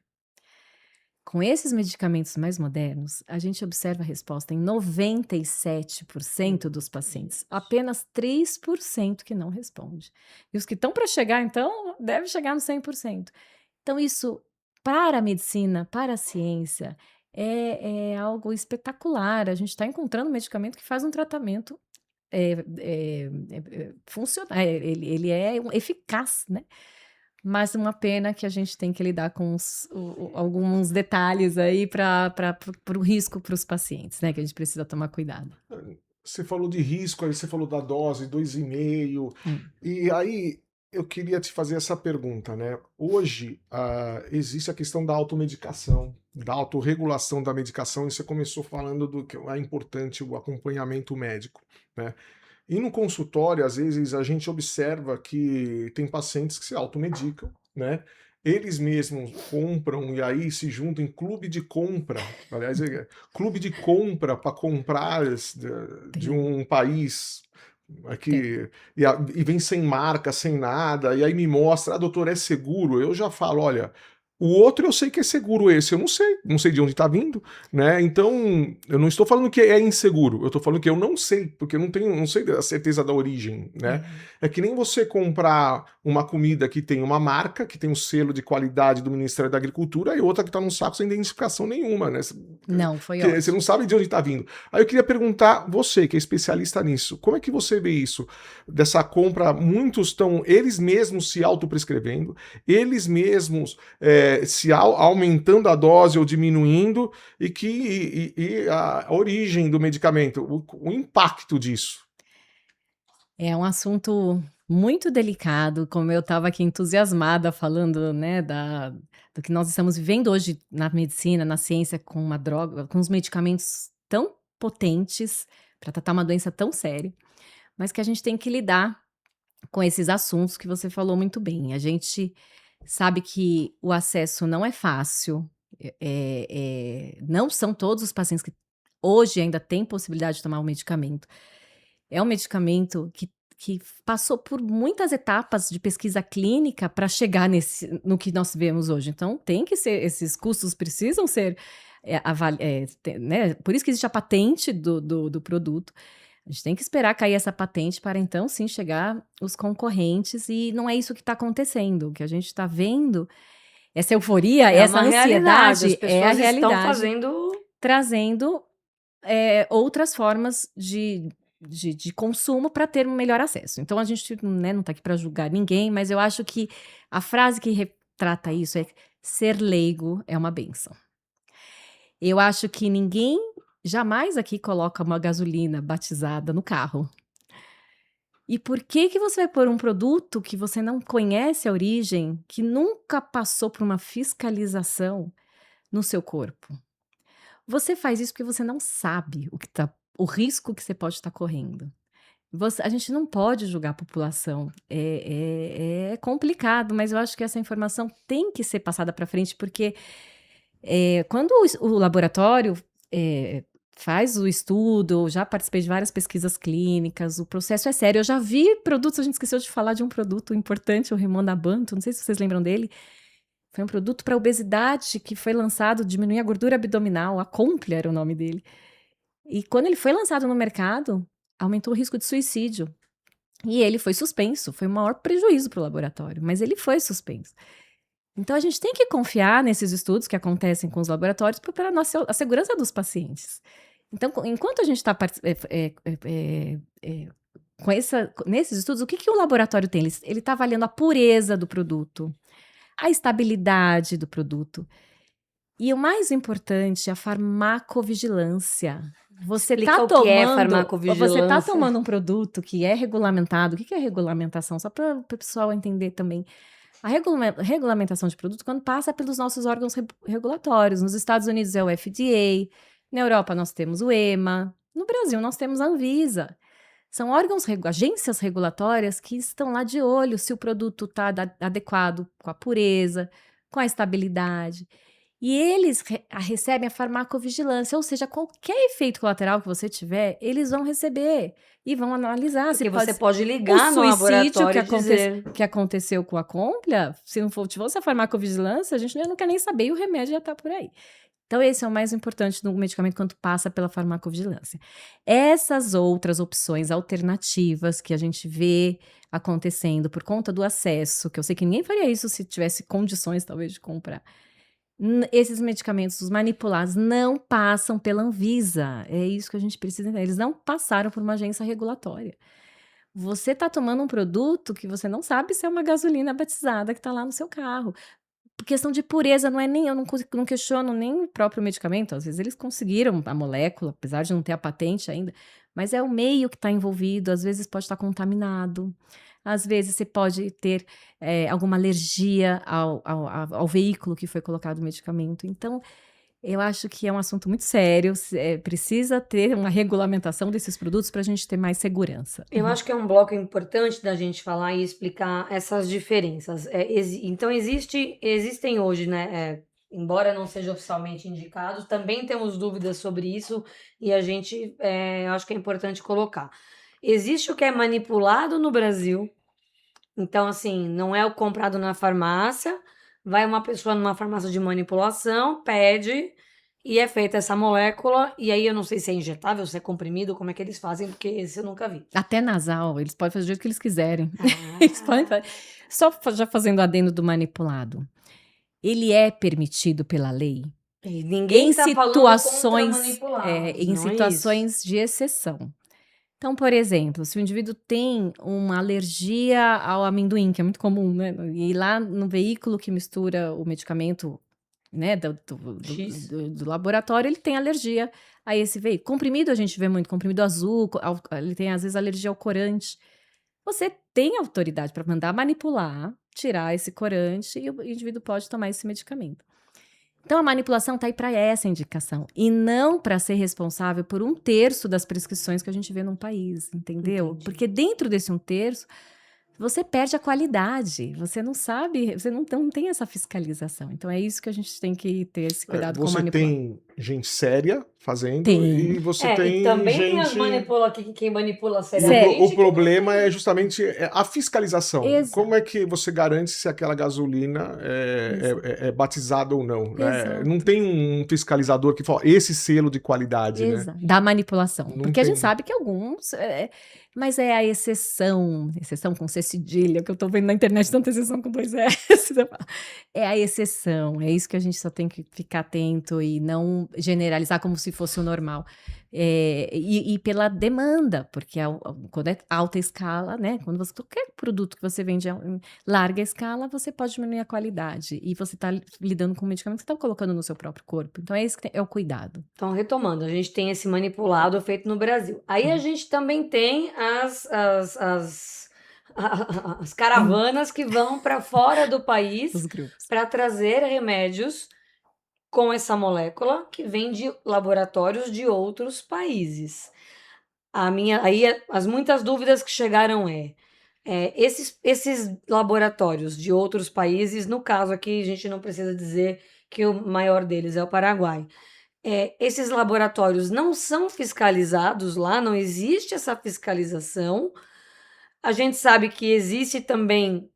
Speaker 3: Com esses medicamentos mais modernos, a gente observa a resposta em 97% dos pacientes, apenas 3% que não responde. E os que estão para chegar, então, devem chegar no 100%. Então, isso, para a medicina, para a ciência, é algo espetacular. A gente está encontrando um medicamento que faz um tratamento funcionar, ele é eficaz, né? Mas uma pena que a gente tem que lidar com alguns detalhes aí para o risco para os pacientes, né? Que a gente precisa tomar cuidado.
Speaker 2: Você falou de risco, aí você falou da dose, 2,5. E aí eu queria te fazer essa pergunta, né? Hoje existe a questão da automedicação, da autorregulação da medicação, e você começou falando do que é importante o acompanhamento médico, né? E no consultório, às vezes, a gente observa que tem pacientes que se automedicam, né? Eles mesmos compram e aí se juntam em clube de compra. Aliás, clube de compra para comprar de um país aqui e vem sem marca, sem nada, e aí me mostra, doutor, é seguro? Eu já falo, olha, O outro eu sei que é seguro, esse eu não sei de onde está vindo, né? Então, eu não estou falando que é inseguro, eu estou falando que eu não sei, porque eu não sei a certeza da origem, né? É que nem você comprar uma comida que tem uma marca, que tem um selo de qualidade do Ministério da Agricultura, e outra que está num saco sem identificação nenhuma, né?
Speaker 3: Não, foi
Speaker 2: Você não
Speaker 3: ótimo.
Speaker 2: sabe de onde está vindo. Aí eu queria perguntar, você que é especialista nisso, como é que você vê isso? Dessa compra, muitos estão, eles mesmos se autoprescrevendo, eles mesmos aumentando a dose ou diminuindo, e a origem do medicamento, o impacto disso.
Speaker 3: É um assunto muito delicado, como eu estava aqui entusiasmada falando, né, do que nós estamos vivendo hoje na medicina, na ciência, com uma droga, com os medicamentos tão potentes para tratar uma doença tão séria, mas que a gente tem que lidar com esses assuntos que você falou muito bem. A gente sabe que o acesso não é fácil, não são todos os pacientes que hoje ainda têm possibilidade de tomar o medicamento. É um medicamento que passou por muitas etapas de pesquisa clínica para chegar no que nós vemos hoje. Então, tem que ser, esses custos precisam ser, né? Por isso que existe a patente do produto. A gente tem que esperar cair essa patente para então sim chegar os concorrentes, e não é isso que está acontecendo. O que a gente está vendo, essa euforia,
Speaker 1: É
Speaker 3: essa
Speaker 1: uma realidade, as
Speaker 3: ansiedade é a
Speaker 1: pessoas estão
Speaker 3: realidade,
Speaker 1: fazendo.
Speaker 3: trazendo outras formas de consumo para ter um melhor acesso. Então a gente, né, não está aqui para julgar ninguém, mas eu acho que a frase que retrata isso é: ser leigo é uma bênção. Eu acho que ninguém jamais aqui coloca uma gasolina batizada no carro. E por que você vai pôr um produto que você não conhece a origem, que nunca passou por uma fiscalização no seu corpo? Você faz isso porque você não sabe o risco que você pode estar correndo. A gente não pode julgar a população. É complicado, mas eu acho que essa informação tem que ser passada para frente, porque quando o laboratório faz o estudo, eu já participei de várias pesquisas clínicas, o processo é sério. Eu já vi produtos, a gente esqueceu de falar de um produto importante, o Rimonabant, não sei se vocês lembram dele. Foi um produto para obesidade que foi lançado, diminuir a gordura abdominal, a Complia era o nome dele. E quando ele foi lançado no mercado, aumentou o risco de suicídio. E ele foi suspenso, foi o maior prejuízo para o laboratório, mas ele foi suspenso. Então a gente tem que confiar nesses estudos que acontecem com os laboratórios para a segurança dos pacientes. Então, enquanto a gente está nesses estudos, o que o laboratório tem? Ele está avaliando a pureza do produto, a estabilidade do produto. E o mais importante, a farmacovigilância. Você
Speaker 1: Explica
Speaker 3: está
Speaker 1: o que é farmacovigilância.
Speaker 3: tomando um produto que é regulamentado. O que é regulamentação? Só para o pessoal entender também. A regulamentação de produto, quando passa pelos nossos órgãos regulatórios. Nos Estados Unidos é o FDA, na Europa nós temos o EMA, no Brasil nós temos a Anvisa. São agências regulatórias que estão lá de olho se o produto está adequado com a pureza, com a estabilidade. E eles recebem a farmacovigilância, ou seja, qualquer efeito colateral que você tiver, eles vão receber e vão analisar.
Speaker 1: Porque você pode
Speaker 3: O
Speaker 1: ligar no
Speaker 3: suicídio
Speaker 1: laboratório e dizer.
Speaker 3: que aconteceu com a Complia, se não fosse a farmacovigilância, a gente nunca nem sabia e o remédio já está por aí. Então, esse é o mais importante do medicamento quando passa pela farmacovigilância. Essas outras opções alternativas que a gente vê acontecendo por conta do acesso, que eu sei que ninguém faria isso se tivesse condições, talvez, de comprar. Esses medicamentos, os manipulados, não passam pela Anvisa. É isso que a gente precisa entender. Eles não passaram por uma agência regulatória. Você está tomando um produto que você não sabe se é uma gasolina batizada que está lá no seu carro. Por questão de pureza, não é nem eu não questiono nem o próprio medicamento. Às vezes eles conseguiram a molécula, apesar de não ter a patente ainda, mas é o meio que está envolvido. Às vezes pode estar contaminado. Às vezes você pode ter alguma alergia ao veículo que foi colocado o medicamento. Então, eu acho que é um assunto muito sério. Precisa ter uma regulamentação desses produtos para a gente ter mais segurança.
Speaker 1: Eu acho que é um bloco importante da gente falar e explicar essas diferenças. Então, existem hoje, né? Embora não seja oficialmente indicado, também temos dúvidas sobre isso e a gente acho que é importante colocar. Existe o que é manipulado no Brasil, então, assim, não é o comprado na farmácia, vai uma pessoa numa farmácia de manipulação, pede, e é feita essa molécula, e aí eu não sei se é injetável, se é comprimido, como é que eles fazem, porque esse eu nunca vi.
Speaker 3: Até nasal, eles podem fazer do jeito que eles quiserem. Eles podem fazer. Só já fazendo adendo do manipulado. Ele é permitido pela lei
Speaker 1: E ninguém
Speaker 3: em
Speaker 1: tá falando contra
Speaker 3: situações,
Speaker 1: manipulados,
Speaker 3: em
Speaker 1: não é isso.
Speaker 3: situações de exceção. Então, por exemplo, se o indivíduo tem uma alergia ao amendoim, que é muito comum, né? E lá no veículo que mistura o medicamento, né,
Speaker 1: X.
Speaker 3: do laboratório, ele tem alergia a esse veículo. Comprimido, a gente vê muito, comprimido azul, ele tem às vezes alergia ao corante. Você tem autoridade para mandar manipular, tirar esse corante e o indivíduo pode tomar esse medicamento. Então, a manipulação está aí para essa indicação e não para ser responsável por 1/3 das prescrições que a gente vê num país, entendeu?
Speaker 1: Entendi.
Speaker 3: Porque dentro desse 1/3, você perde a qualidade, você não sabe, você não tem essa fiscalização. Então, é isso que a gente tem que ter esse cuidado com
Speaker 2: Você
Speaker 3: manipular.
Speaker 2: tem gente séria fazendo
Speaker 3: Tem.
Speaker 2: e você
Speaker 1: E
Speaker 2: tem
Speaker 1: também tem as
Speaker 2: gente...
Speaker 1: quem manipula
Speaker 2: O,
Speaker 1: seriamente.
Speaker 2: o problema é justamente a fiscalização.
Speaker 3: Exato.
Speaker 2: Como é que você garante se aquela gasolina é batizada ou não? Né?
Speaker 3: Exato.
Speaker 2: Não tem um fiscalizador que fala esse selo de qualidade, né?
Speaker 3: Exato. Da manipulação.
Speaker 2: Não
Speaker 3: Porque a gente
Speaker 2: tem.
Speaker 3: sabe que alguns. Mas é a exceção com C cedilha, que eu tô vendo na internet, tanta exceção com 2 S. É a exceção. É isso que a gente só tem que ficar atento e não generalizar como se fosse o normal. E pela demanda, porque quando é alta escala, né? Quando qualquer produto que você vende em larga escala, você pode diminuir a qualidade. E você está lidando com um medicamento que você está colocando no seu próprio corpo. Então, é esse que é o cuidado.
Speaker 1: Então, retomando, a gente tem esse manipulado feito no Brasil. Aí a gente também tem as caravanas que vão para fora do país
Speaker 3: Os grupos.
Speaker 1: para trazer remédios com essa molécula que vem de laboratórios de outros países. As muitas dúvidas que chegaram esses laboratórios de outros países, no caso aqui a gente não precisa dizer que o maior deles é o Paraguai. Esses laboratórios não são fiscalizados lá, não existe essa fiscalização. A gente sabe que existe também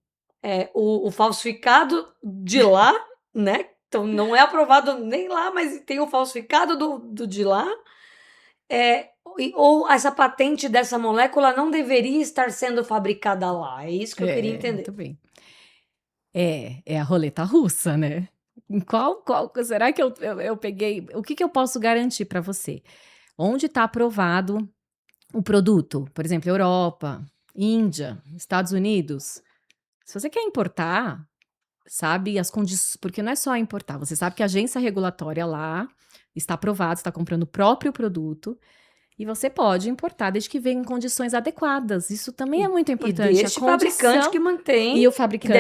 Speaker 1: o falsificado de lá, né? Então não é aprovado nem lá, mas tem o falsificado do de lá. Ou essa patente dessa molécula não deveria estar sendo fabricada lá. É isso que eu queria entender.
Speaker 3: Muito bem. É a roleta russa, né? Em qual será que eu peguei? O que eu posso garantir para você? Onde está aprovado o produto? Por exemplo, Europa, Índia, Estados Unidos. Se você quer importar, sabe as condições, porque não é só importar, você sabe que a agência regulatória lá está aprovada, está comprando o próprio produto. E você pode importar desde que venha em condições adequadas. Isso também é muito importante.
Speaker 1: E deste fabricante que mantém,
Speaker 3: e o fabricante
Speaker 1: que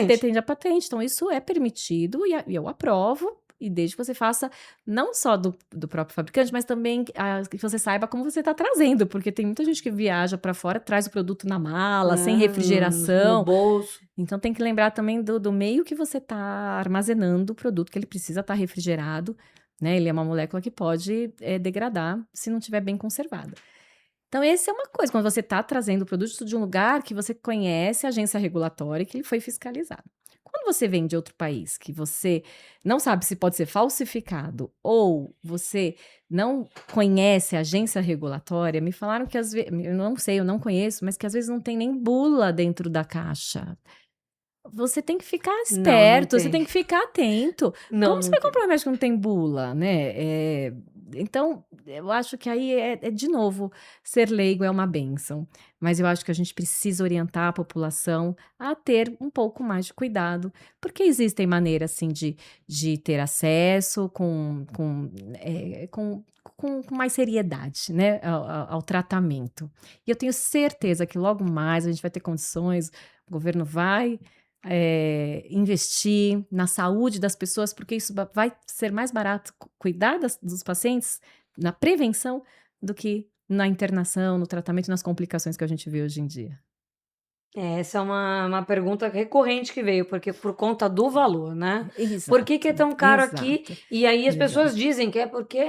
Speaker 1: detém a patente.
Speaker 3: Então, isso é permitido e eu aprovo. E desde que você faça, não só do próprio fabricante, mas também que você saiba como você está trazendo. Porque tem muita gente que viaja para fora, traz o produto na mala, sem refrigeração.
Speaker 1: No bolso.
Speaker 3: Então, tem que lembrar também do meio que você está armazenando o produto, que ele precisa estar refrigerado. Né? Ele é uma molécula que pode degradar se não estiver bem conservada. Então, essa é uma coisa. Quando você está trazendo o produto de um lugar que você conhece a agência regulatória, que ele foi fiscalizado. Quando você vem de outro país, que você não sabe se pode ser falsificado ou você não conhece a agência regulatória, me falaram que às vezes, eu não sei, eu não conheço, mas que às vezes não tem nem bula dentro da caixa. Você tem que ficar esperto, você tem que ficar atento. Como você vai comprar um remédio que não tem bula, né? Então, eu acho que aí de novo, ser leigo é uma bênção. Mas eu acho que a gente precisa orientar a população a ter um pouco mais de cuidado, porque existem maneiras, assim, de ter acesso com mais seriedade, né, ao tratamento. E eu tenho certeza que logo mais a gente vai ter condições, o governo vai investir na saúde das pessoas, porque isso vai ser mais barato cuidar dos pacientes na prevenção do que na internação, no tratamento e nas complicações que a gente vê hoje em dia.
Speaker 1: Essa é uma pergunta recorrente que veio, porque por conta do valor, né?
Speaker 3: Exato,
Speaker 1: por que é tão caro
Speaker 3: exato,
Speaker 1: aqui? E aí as pessoas dizem que é porque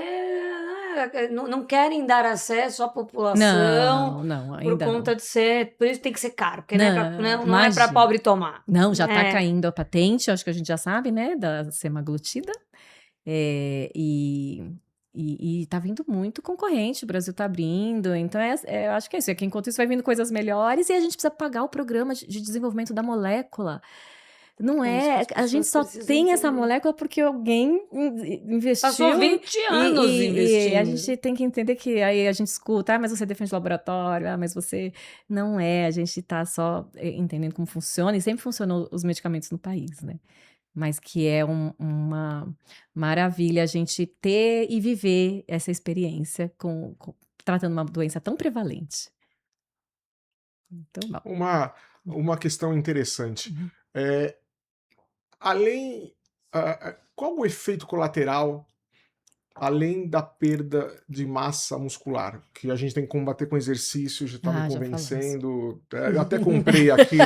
Speaker 1: não querem dar acesso à população
Speaker 3: Não,
Speaker 1: por
Speaker 3: ainda não.
Speaker 1: conta de ser. Por isso tem que ser caro, porque não é pra,
Speaker 3: Não,
Speaker 1: não é pra
Speaker 3: imagina.
Speaker 1: pobre tomar.
Speaker 3: Não, já está
Speaker 1: É.
Speaker 3: caindo a patente, acho que a gente já sabe, né, da semaglutida. E está vindo muito concorrente, o Brasil está abrindo, então eu acho que é isso. É que enquanto isso vai vindo coisas melhores e a gente precisa pagar o programa de desenvolvimento da molécula. Não
Speaker 1: É isso que
Speaker 3: é,
Speaker 1: as
Speaker 3: a gente
Speaker 1: pessoas
Speaker 3: só
Speaker 1: precisam
Speaker 3: tem essa
Speaker 1: entender.
Speaker 3: molécula porque alguém investiu.
Speaker 1: Passou 20 anos
Speaker 3: E a
Speaker 1: investindo.
Speaker 3: gente tem que entender que aí a gente escuta, mas você defende o laboratório, mas você. Não é, a gente está só entendendo como funciona, e sempre funcionou os medicamentos no país, né? Mas que é uma maravilha a gente ter e viver essa experiência tratando uma doença tão prevalente. Então, bom.
Speaker 2: Uma questão interessante.
Speaker 3: Uhum.
Speaker 2: Qual o efeito colateral, além da perda de massa muscular, que a gente tem que combater com exercício, já está me
Speaker 3: Já falamos.
Speaker 2: convencendo. Eu até comprei aqui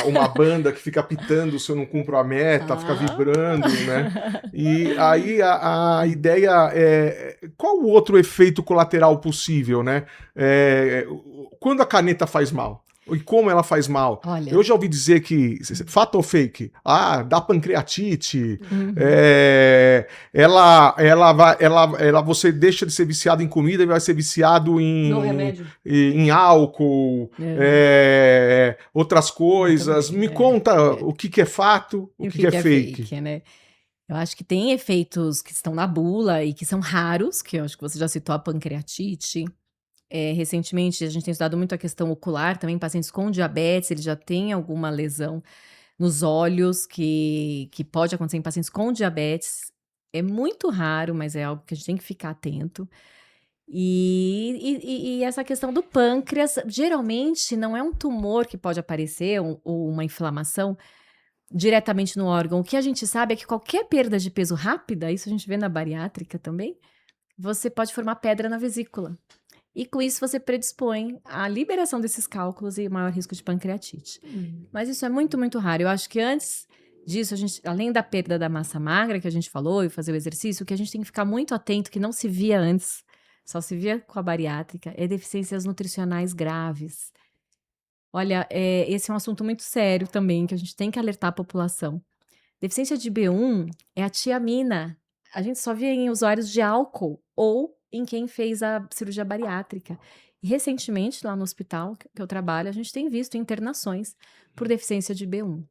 Speaker 2: uma banda que fica apitando se eu não cumpro a meta, fica vibrando, né? E aí a ideia é qual o outro efeito colateral possível, né? Quando a caneta faz mal? E como ela faz mal?
Speaker 3: Olha.
Speaker 2: Eu já ouvi dizer que, fato ou fake? Dá pancreatite, você deixa de ser viciado em comida e vai ser viciado
Speaker 1: No remédio.
Speaker 2: em álcool, outras coisas.
Speaker 3: Também,
Speaker 2: Me conta o que é fato, o que é fake.
Speaker 3: né? Eu acho que tem efeitos que estão na bula e que são raros, que eu acho que você já citou a pancreatite. Recentemente, a gente tem estudado muito a questão ocular, também pacientes com diabetes, eles já têm alguma lesão nos olhos que pode acontecer em pacientes com diabetes. É muito raro, mas é algo que a gente tem que ficar atento. E essa questão do pâncreas, geralmente não é um tumor que pode aparecer ou uma inflamação diretamente no órgão. O que a gente sabe é que qualquer perda de peso rápida, isso a gente vê na bariátrica também, você pode formar pedra na vesícula. E com isso você predispõe à liberação desses cálculos e maior risco de pancreatite. Mas isso é muito, muito raro. Eu acho que antes disso, a gente, além da perda da massa magra que a gente falou e fazer o exercício, o que a gente tem que ficar muito atento, que não se via antes, só se via com a bariátrica, é deficiências nutricionais graves. Olha, esse é um assunto muito sério também, que a gente tem que alertar a população. Deficiência de B1 é a tiamina. A gente só vê em usuários de álcool ou em quem fez a cirurgia bariátrica. E recentemente, lá no hospital que eu trabalho, a gente tem visto internações por deficiência de B1.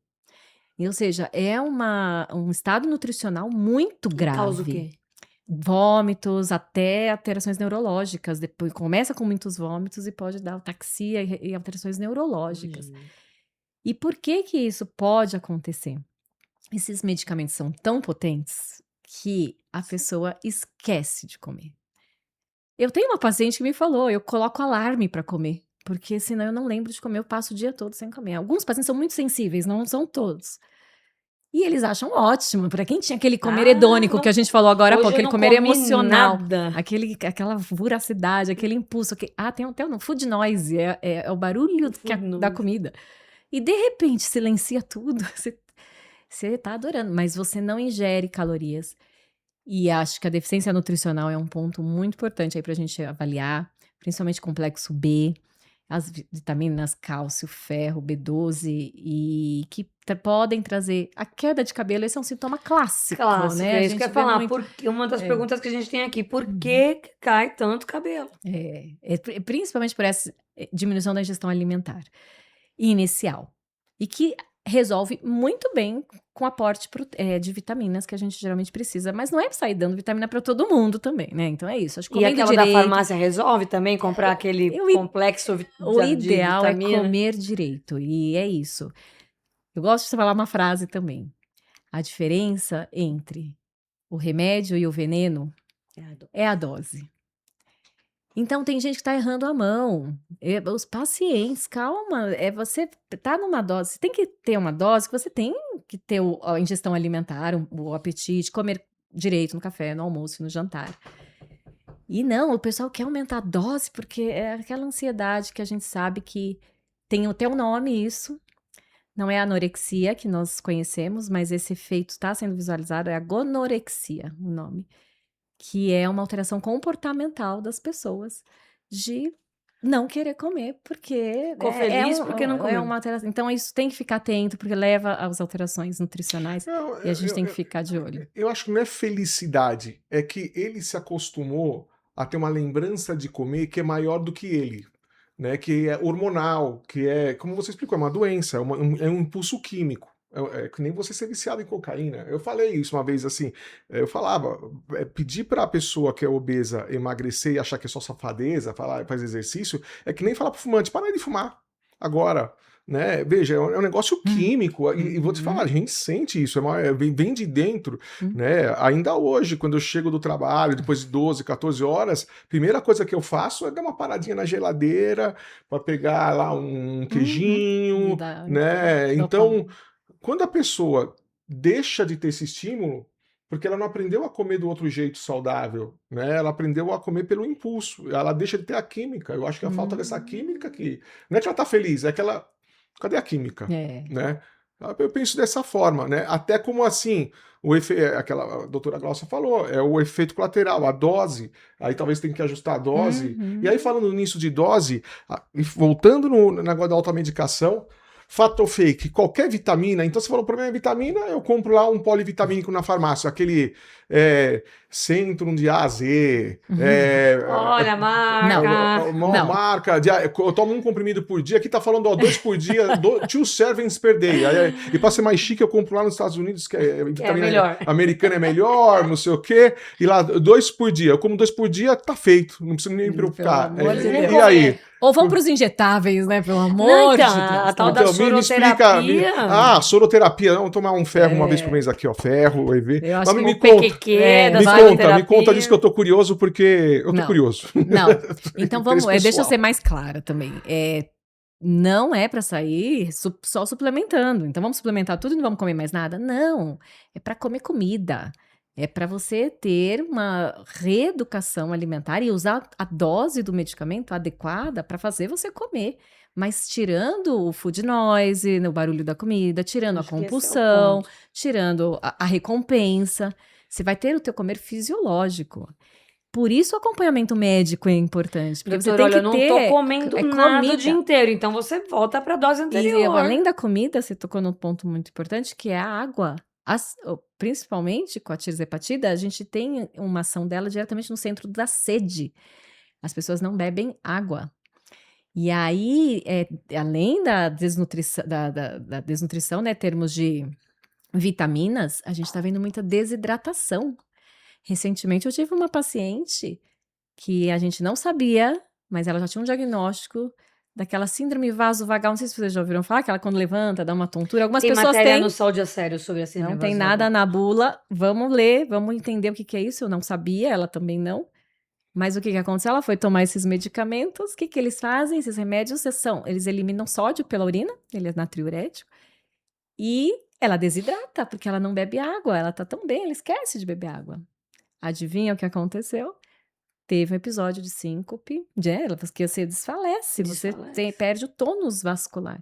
Speaker 3: Ou seja, é um estado nutricional muito grave.
Speaker 1: Causa o quê?
Speaker 3: Vômitos, até alterações neurológicas. Depois começa com muitos vômitos e pode dar ataxia e alterações neurológicas. E por que isso pode acontecer? Esses medicamentos são tão potentes que a pessoa esquece de comer. Eu tenho uma paciente que me falou, eu coloco alarme para comer, porque senão eu não lembro de comer, eu passo o dia todo sem comer. Alguns pacientes são muito sensíveis, não são todos. E eles acham ótimo, para quem tinha aquele comer hedônico que a gente falou agora há pouco, aquele comer emocional, aquela voracidade, aquele impulso. Tem até um food noise, é o barulho da comida. E de repente silencia tudo, você tá adorando, mas você não ingere calorias. E acho que a deficiência nutricional é um ponto muito importante aí pra gente avaliar, principalmente complexo B, as vitaminas cálcio, ferro, B12, e que podem trazer a queda de cabelo. Esse é um sintoma clássico, né?
Speaker 1: É isso que eu ia falar. Porque uma das perguntas que a gente tem aqui, por que cai tanto cabelo?
Speaker 3: Principalmente por essa diminuição da ingestão alimentar inicial. E que resolve muito bem com aporte de vitaminas que a gente geralmente precisa, mas não é sair dando vitamina para todo mundo também, né? Então é isso. Acho que
Speaker 1: e aquela da farmácia resolve também comprar aquele complexo de vitamina?
Speaker 3: O ideal é comer direito, e é isso. Eu gosto de falar uma frase também. A diferença entre o remédio e o veneno é a dose. Então, tem gente que está errando a mão. Os pacientes, calma. Você está numa dose. Você tem que ter uma dose que você tem que ter a ingestão alimentar, o apetite, comer direito no café, no almoço, no jantar. E não, o pessoal quer aumentar a dose porque é aquela ansiedade que a gente sabe que tem até um nome isso. Não é a anorexia que nós conhecemos, mas esse efeito está sendo visualizado, é a gonorexia, o nome. que é uma alteração comportamental das pessoas de não querer comer, porque
Speaker 1: Ficou feliz porque não
Speaker 3: é
Speaker 1: comeu.
Speaker 3: uma alteração. Então, isso tem que ficar atento, porque leva às alterações nutricionais
Speaker 2: Não,
Speaker 3: e a gente tem que ficar de olho.
Speaker 2: eu acho que não é felicidade, é que ele se acostumou a ter uma lembrança de comer que é maior do que ele, né? Que é hormonal, que é, como você explicou, é uma doença, é um impulso químico. É que nem você ser viciado em cocaína. Eu falei isso uma vez assim. Eu falava, pedir para a pessoa que é obesa emagrecer e achar que é só safadeza, faz exercício, é que nem falar para o fumante, para de fumar agora. Né? Veja, é um negócio químico, e vou te falar, a gente sente isso, vem de dentro, né? Ainda hoje, quando eu chego do trabalho, depois de 12, 14 horas, primeira coisa que eu faço é dar uma paradinha na geladeira para pegar lá um queijinho, né? Então, quando a pessoa deixa de ter esse estímulo, porque ela não aprendeu a comer do outro jeito saudável, né? Ela aprendeu a comer pelo impulso, ela deixa de ter a química. Eu acho que a falta dessa química que não é que ela tá feliz, é que ela cadê a química? Né? Eu penso dessa forma, né? Até como assim, aquela a doutora Glaucia falou, é o efeito colateral, a dose. Aí talvez tenha que ajustar a dose. E aí, falando nisso de dose, e voltando no negócio da automedicação, fato ou fake, qualquer vitamina, então você falou, o problema é vitamina, eu compro lá um polivitamínico na farmácia, aquele Centrum de A a Z.
Speaker 1: Olha, marca.
Speaker 3: Não.
Speaker 2: Marca, eu tomo um comprimido por dia, aqui tá falando, ó, 2 por dia, 2 servings per day. E pra ser mais chique, eu compro lá nos Estados Unidos, que vitamina
Speaker 1: melhor.
Speaker 2: americana é melhor, não sei o quê, e lá 2 por dia. Eu como 2 por dia, tá feito, não preciso nem me preocupar.
Speaker 3: Pelo amor de
Speaker 2: E
Speaker 3: Deus.
Speaker 2: aí?
Speaker 3: Ou vamos para os injetáveis, né? Pelo amor
Speaker 1: Não,
Speaker 3: de
Speaker 1: então,
Speaker 3: Deus.
Speaker 1: a tal da soroterapia.
Speaker 2: Soroterapia. Vamos tomar um ferro uma vez por mês aqui, ó. Ferro, EV.
Speaker 3: Eu acho
Speaker 1: O
Speaker 2: me
Speaker 1: PQQ da
Speaker 2: me conta disso que eu tô curioso, porque eu tô curioso.
Speaker 3: Não. Então vamos,
Speaker 2: Interesse
Speaker 3: deixa eu
Speaker 2: pessoal.
Speaker 3: ser mais clara também. Não é para sair só suplementando. Então vamos suplementar tudo e não vamos comer mais nada? Não. É para comer comida. É para você ter uma reeducação alimentar e usar a dose do medicamento adequada para fazer você comer. Mas tirando o food noise, o barulho da comida, tirando
Speaker 1: Acho
Speaker 3: a
Speaker 1: que esse é o
Speaker 3: compulsão,
Speaker 1: ponto.
Speaker 3: tirando a recompensa, você vai ter o teu comer fisiológico. Por isso o acompanhamento médico é importante. Porque você
Speaker 1: Doutora,
Speaker 3: tem
Speaker 1: olha,
Speaker 3: que
Speaker 1: eu não
Speaker 3: ter
Speaker 1: tô comendo nada o dia inteiro, então você volta pra dose
Speaker 3: E
Speaker 1: anterior.
Speaker 3: além da comida, você tocou num ponto muito importante, que é a água. Principalmente com a tirzepatida, a gente tem uma ação dela diretamente no centro da sede. As pessoas não bebem água. E aí, além da desnutrição, né, em termos de vitaminas, a gente está vendo muita desidratação. Recentemente eu tive uma paciente que a gente não sabia, mas ela já tinha um diagnóstico daquela síndrome vasovagal. Não sei se vocês já ouviram falar, aquela quando levanta, dá uma tontura. Algumas
Speaker 1: Tem
Speaker 3: pessoas
Speaker 1: matéria
Speaker 3: têm.
Speaker 1: no Saúde a Sério sobre a síndrome
Speaker 3: Não tem
Speaker 1: vasovagal.
Speaker 3: nada na bula. Vamos ler, vamos entender o que é isso. Eu não sabia, ela também não. Mas o que aconteceu? Ela foi tomar esses medicamentos. O que eles fazem? Esses remédios eles eliminam sódio pela urina, ele é natriurético. E ela desidrata, porque ela não bebe água. Ela tá tão bem, ela esquece de beber água. Adivinha o que aconteceu? Teve um episódio de síncope, porque você desfalece, você perde o tônus vascular.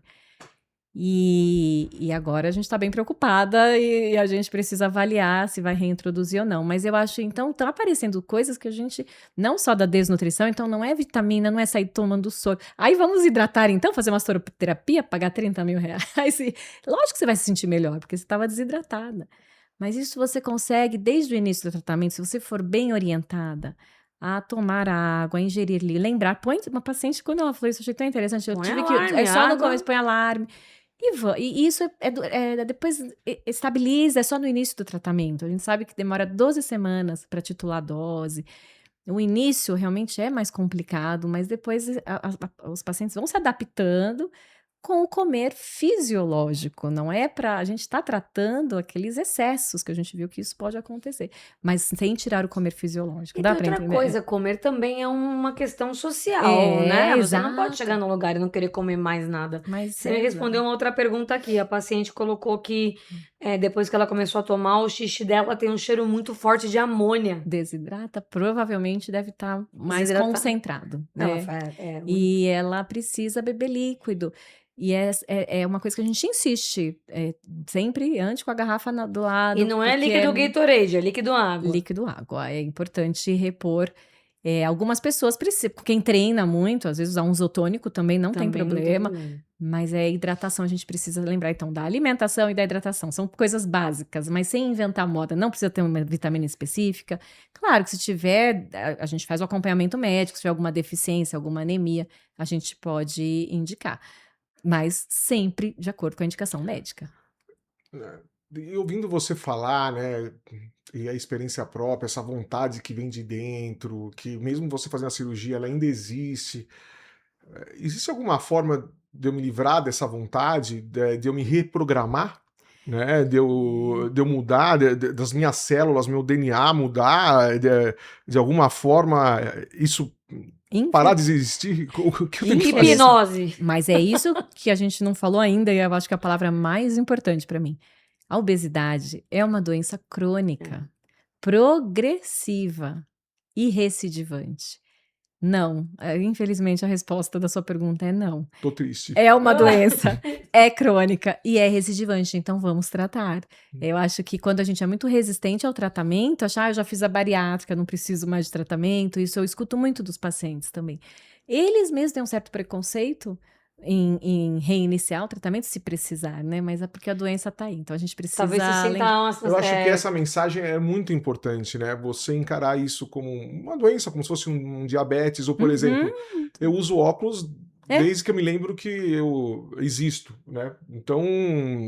Speaker 3: E agora a gente está bem preocupada e a gente precisa avaliar se vai reintroduzir ou não. Mas eu acho, então, estão aparecendo coisas que a gente, não só da desnutrição, então não é vitamina, não é sair tomando soro. Aí vamos hidratar, então, fazer uma soroterapia, pagar 30 mil reais. Lógico que você vai se sentir melhor, porque você estava desidratada. Mas isso você consegue desde o início do tratamento, se você for bem orientada a tomar água, a ingerir, lembrar. Põe uma paciente, quando ela falou isso, eu achei tão interessante. Eu tive que. Só no começo, põe alarme. E isso depois estabiliza, é só no início do tratamento. A gente sabe que demora 12 semanas para titular a dose. O início realmente é mais complicado, mas depois os pacientes vão se adaptando com o comer fisiológico, não é para a gente está tratando aqueles excessos que a gente viu que isso pode acontecer, mas sem tirar o comer fisiológico.
Speaker 1: E
Speaker 3: dá
Speaker 1: tem
Speaker 3: para
Speaker 1: outra
Speaker 3: entender?
Speaker 1: coisa, comer também é uma questão social, né? Você não pode chegar num lugar e não querer comer mais nada. Você me respondeu uma outra pergunta aqui. A paciente colocou que depois que ela começou a tomar, o xixi dela tem um cheiro muito forte de amônia.
Speaker 3: Desidrata, provavelmente deve estar mais
Speaker 1: Desidratar.
Speaker 3: concentrado,
Speaker 1: Ela
Speaker 3: né?
Speaker 1: muito.
Speaker 3: E ela precisa beber líquido. E é uma coisa que a gente insiste, sempre antes com a garrafa do lado.
Speaker 1: E não é
Speaker 3: porque
Speaker 1: líquido Gatorade, é líquido água.
Speaker 3: líquido água. É importante repor. Algumas pessoas precisam, quem treina muito, às vezes usar um isotônico também não tem problema. Mas hidratação, a gente precisa lembrar, então, da alimentação e da hidratação. São coisas básicas, mas sem inventar moda. Não precisa ter uma vitamina específica. Claro que se tiver, a gente faz o acompanhamento médico, se tiver alguma deficiência, alguma anemia, a gente pode indicar. Mas sempre de acordo com a indicação médica.
Speaker 2: E ouvindo você falar, né, e a experiência própria, essa vontade que vem de dentro, que mesmo você fazendo a cirurgia, ela ainda existe. Existe alguma forma de eu me livrar dessa vontade, de eu me reprogramar, né, de eu mudar, das minhas células, meu DNA mudar, de alguma forma, isso parar de existir? O que eu tenho que fazer?
Speaker 1: Hipnose.
Speaker 3: Mas é isso que a gente não falou ainda, e eu acho que é a palavra mais importante para mim. A obesidade é uma doença crônica, progressiva e recidivante. Não, infelizmente a resposta da sua pergunta é não.
Speaker 2: Tô triste.
Speaker 3: É uma doença, é crônica e é recidivante, então vamos tratar. Eu acho que quando a gente é muito resistente ao tratamento, achar, eu já fiz a bariátrica, não preciso mais de tratamento, isso eu escuto muito dos pacientes também. Eles mesmos têm um certo preconceito em reiniciar o tratamento se precisar, né? Mas é porque a doença tá aí, então a gente precisa...
Speaker 1: Talvez se sinta
Speaker 2: Eu acho que essa mensagem é muito importante, né? Você encarar isso como uma doença, como se fosse um diabetes, ou por exemplo, eu uso óculos desde que eu me lembro que eu existo, né? Então,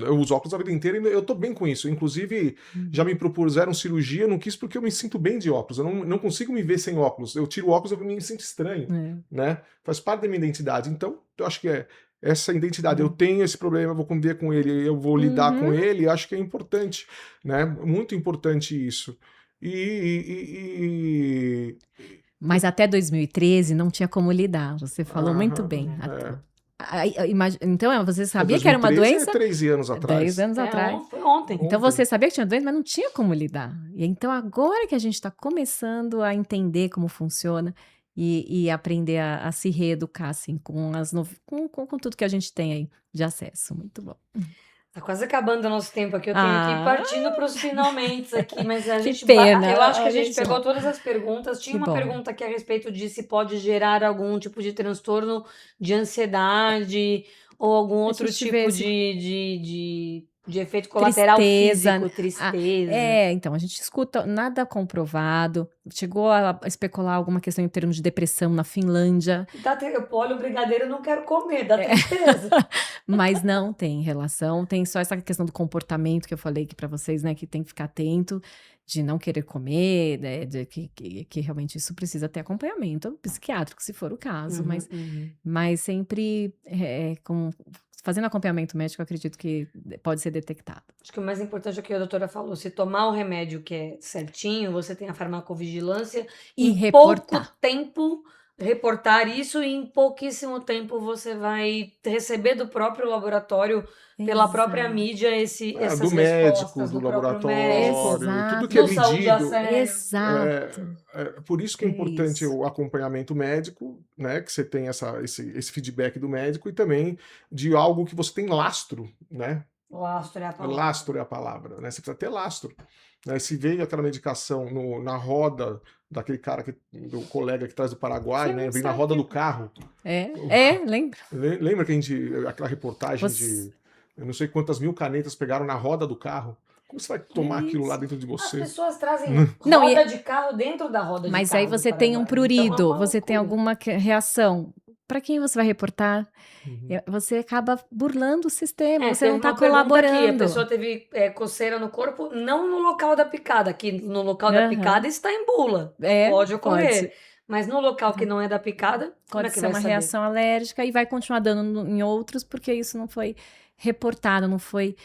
Speaker 2: eu uso óculos a vida inteira e eu tô bem com isso. Inclusive, já me propuseram cirurgia, eu não quis porque eu me sinto bem de óculos. Eu não consigo me ver sem óculos. Eu tiro óculos, eu me sinto estranho, né? Faz parte da minha identidade. Então, eu acho que essa identidade, eu tenho esse problema, eu vou conviver com ele, eu vou lidar com ele, acho que é importante, né? Muito importante isso.
Speaker 3: Mas até 2013 não tinha como lidar, você falou muito bem. Então, você sabia que era uma doença?
Speaker 2: 13 anos atrás.
Speaker 3: 10 anos atrás.
Speaker 1: Foi ontem.
Speaker 3: Então, você sabia que tinha doença, mas não tinha como lidar. E então, agora que a gente está começando a entender como funciona e aprender a se reeducar, assim, com tudo que a gente tem aí de acesso. Muito bom.
Speaker 1: Tá quase acabando o nosso tempo aqui. Eu tenho que ir partindo para os finalmente aqui, mas a gente
Speaker 3: pena.
Speaker 1: Eu acho que a gente pegou todas as perguntas. Tinha
Speaker 3: Que
Speaker 1: uma
Speaker 3: bom.
Speaker 1: pergunta aqui a respeito de se pode gerar algum tipo de transtorno de ansiedade ou algum outro tipo de efeito colateral físico, tristeza.
Speaker 3: Então, a gente escuta nada comprovado. Chegou a especular alguma questão em termos de depressão na Finlândia.
Speaker 1: Olha, o brigadeiro eu não quero comer, dá tristeza.
Speaker 3: Mas não tem relação, tem só essa questão do comportamento que eu falei aqui para vocês, né, que tem que ficar atento, de não querer comer, né, que realmente isso precisa ter acompanhamento psiquiátrico, se for o caso, mas sempre fazendo acompanhamento médico, eu acredito que pode ser detectado.
Speaker 1: Acho que o mais importante é o que a doutora falou, se tomar o remédio que é certinho, você tem a farmacovigilância
Speaker 3: E
Speaker 1: em
Speaker 3: reportar.
Speaker 1: pouco tempo reportar isso e em pouquíssimo tempo você vai receber do próprio laboratório, pela própria mídia, essas
Speaker 2: do médico,
Speaker 1: respostas
Speaker 2: do
Speaker 1: próprio
Speaker 2: laboratório,
Speaker 3: médico.
Speaker 2: tudo que é
Speaker 1: do saúde a
Speaker 2: medido.
Speaker 1: sério.
Speaker 3: Exato.
Speaker 2: Por isso que é importante
Speaker 3: isso.
Speaker 2: o acompanhamento médico, né? Que você tem esse feedback do médico e também de algo que você tem lastro, né?
Speaker 1: Lastro é a palavra.
Speaker 2: Lastro é a palavra, né? Você precisa ter lastro. Né? Se veio aquela medicação na roda daquele cara, do colega que traz do Paraguai, né? Vem na roda do carro.
Speaker 3: Lembra?
Speaker 2: Lembra que aquela reportagem de eu não sei quantas mil canetas pegaram na roda do carro? Como você vai tomar aquilo lá dentro de você?
Speaker 1: As pessoas trazem roda de carro dentro da roda de carro.
Speaker 3: Mas aí você tem um prurido, você tem alguma reação. Para quem você vai reportar? Você acaba burlando o sistema, você não está colaborando.
Speaker 1: Aqui, a pessoa teve coceira no corpo, não no local da picada. Aqui no local da picada está em bula. Pode ocorrer. Mas no local que não é da picada,
Speaker 3: pode ser uma reação alérgica e vai continuar dando em outros, porque isso não foi reportado, não foi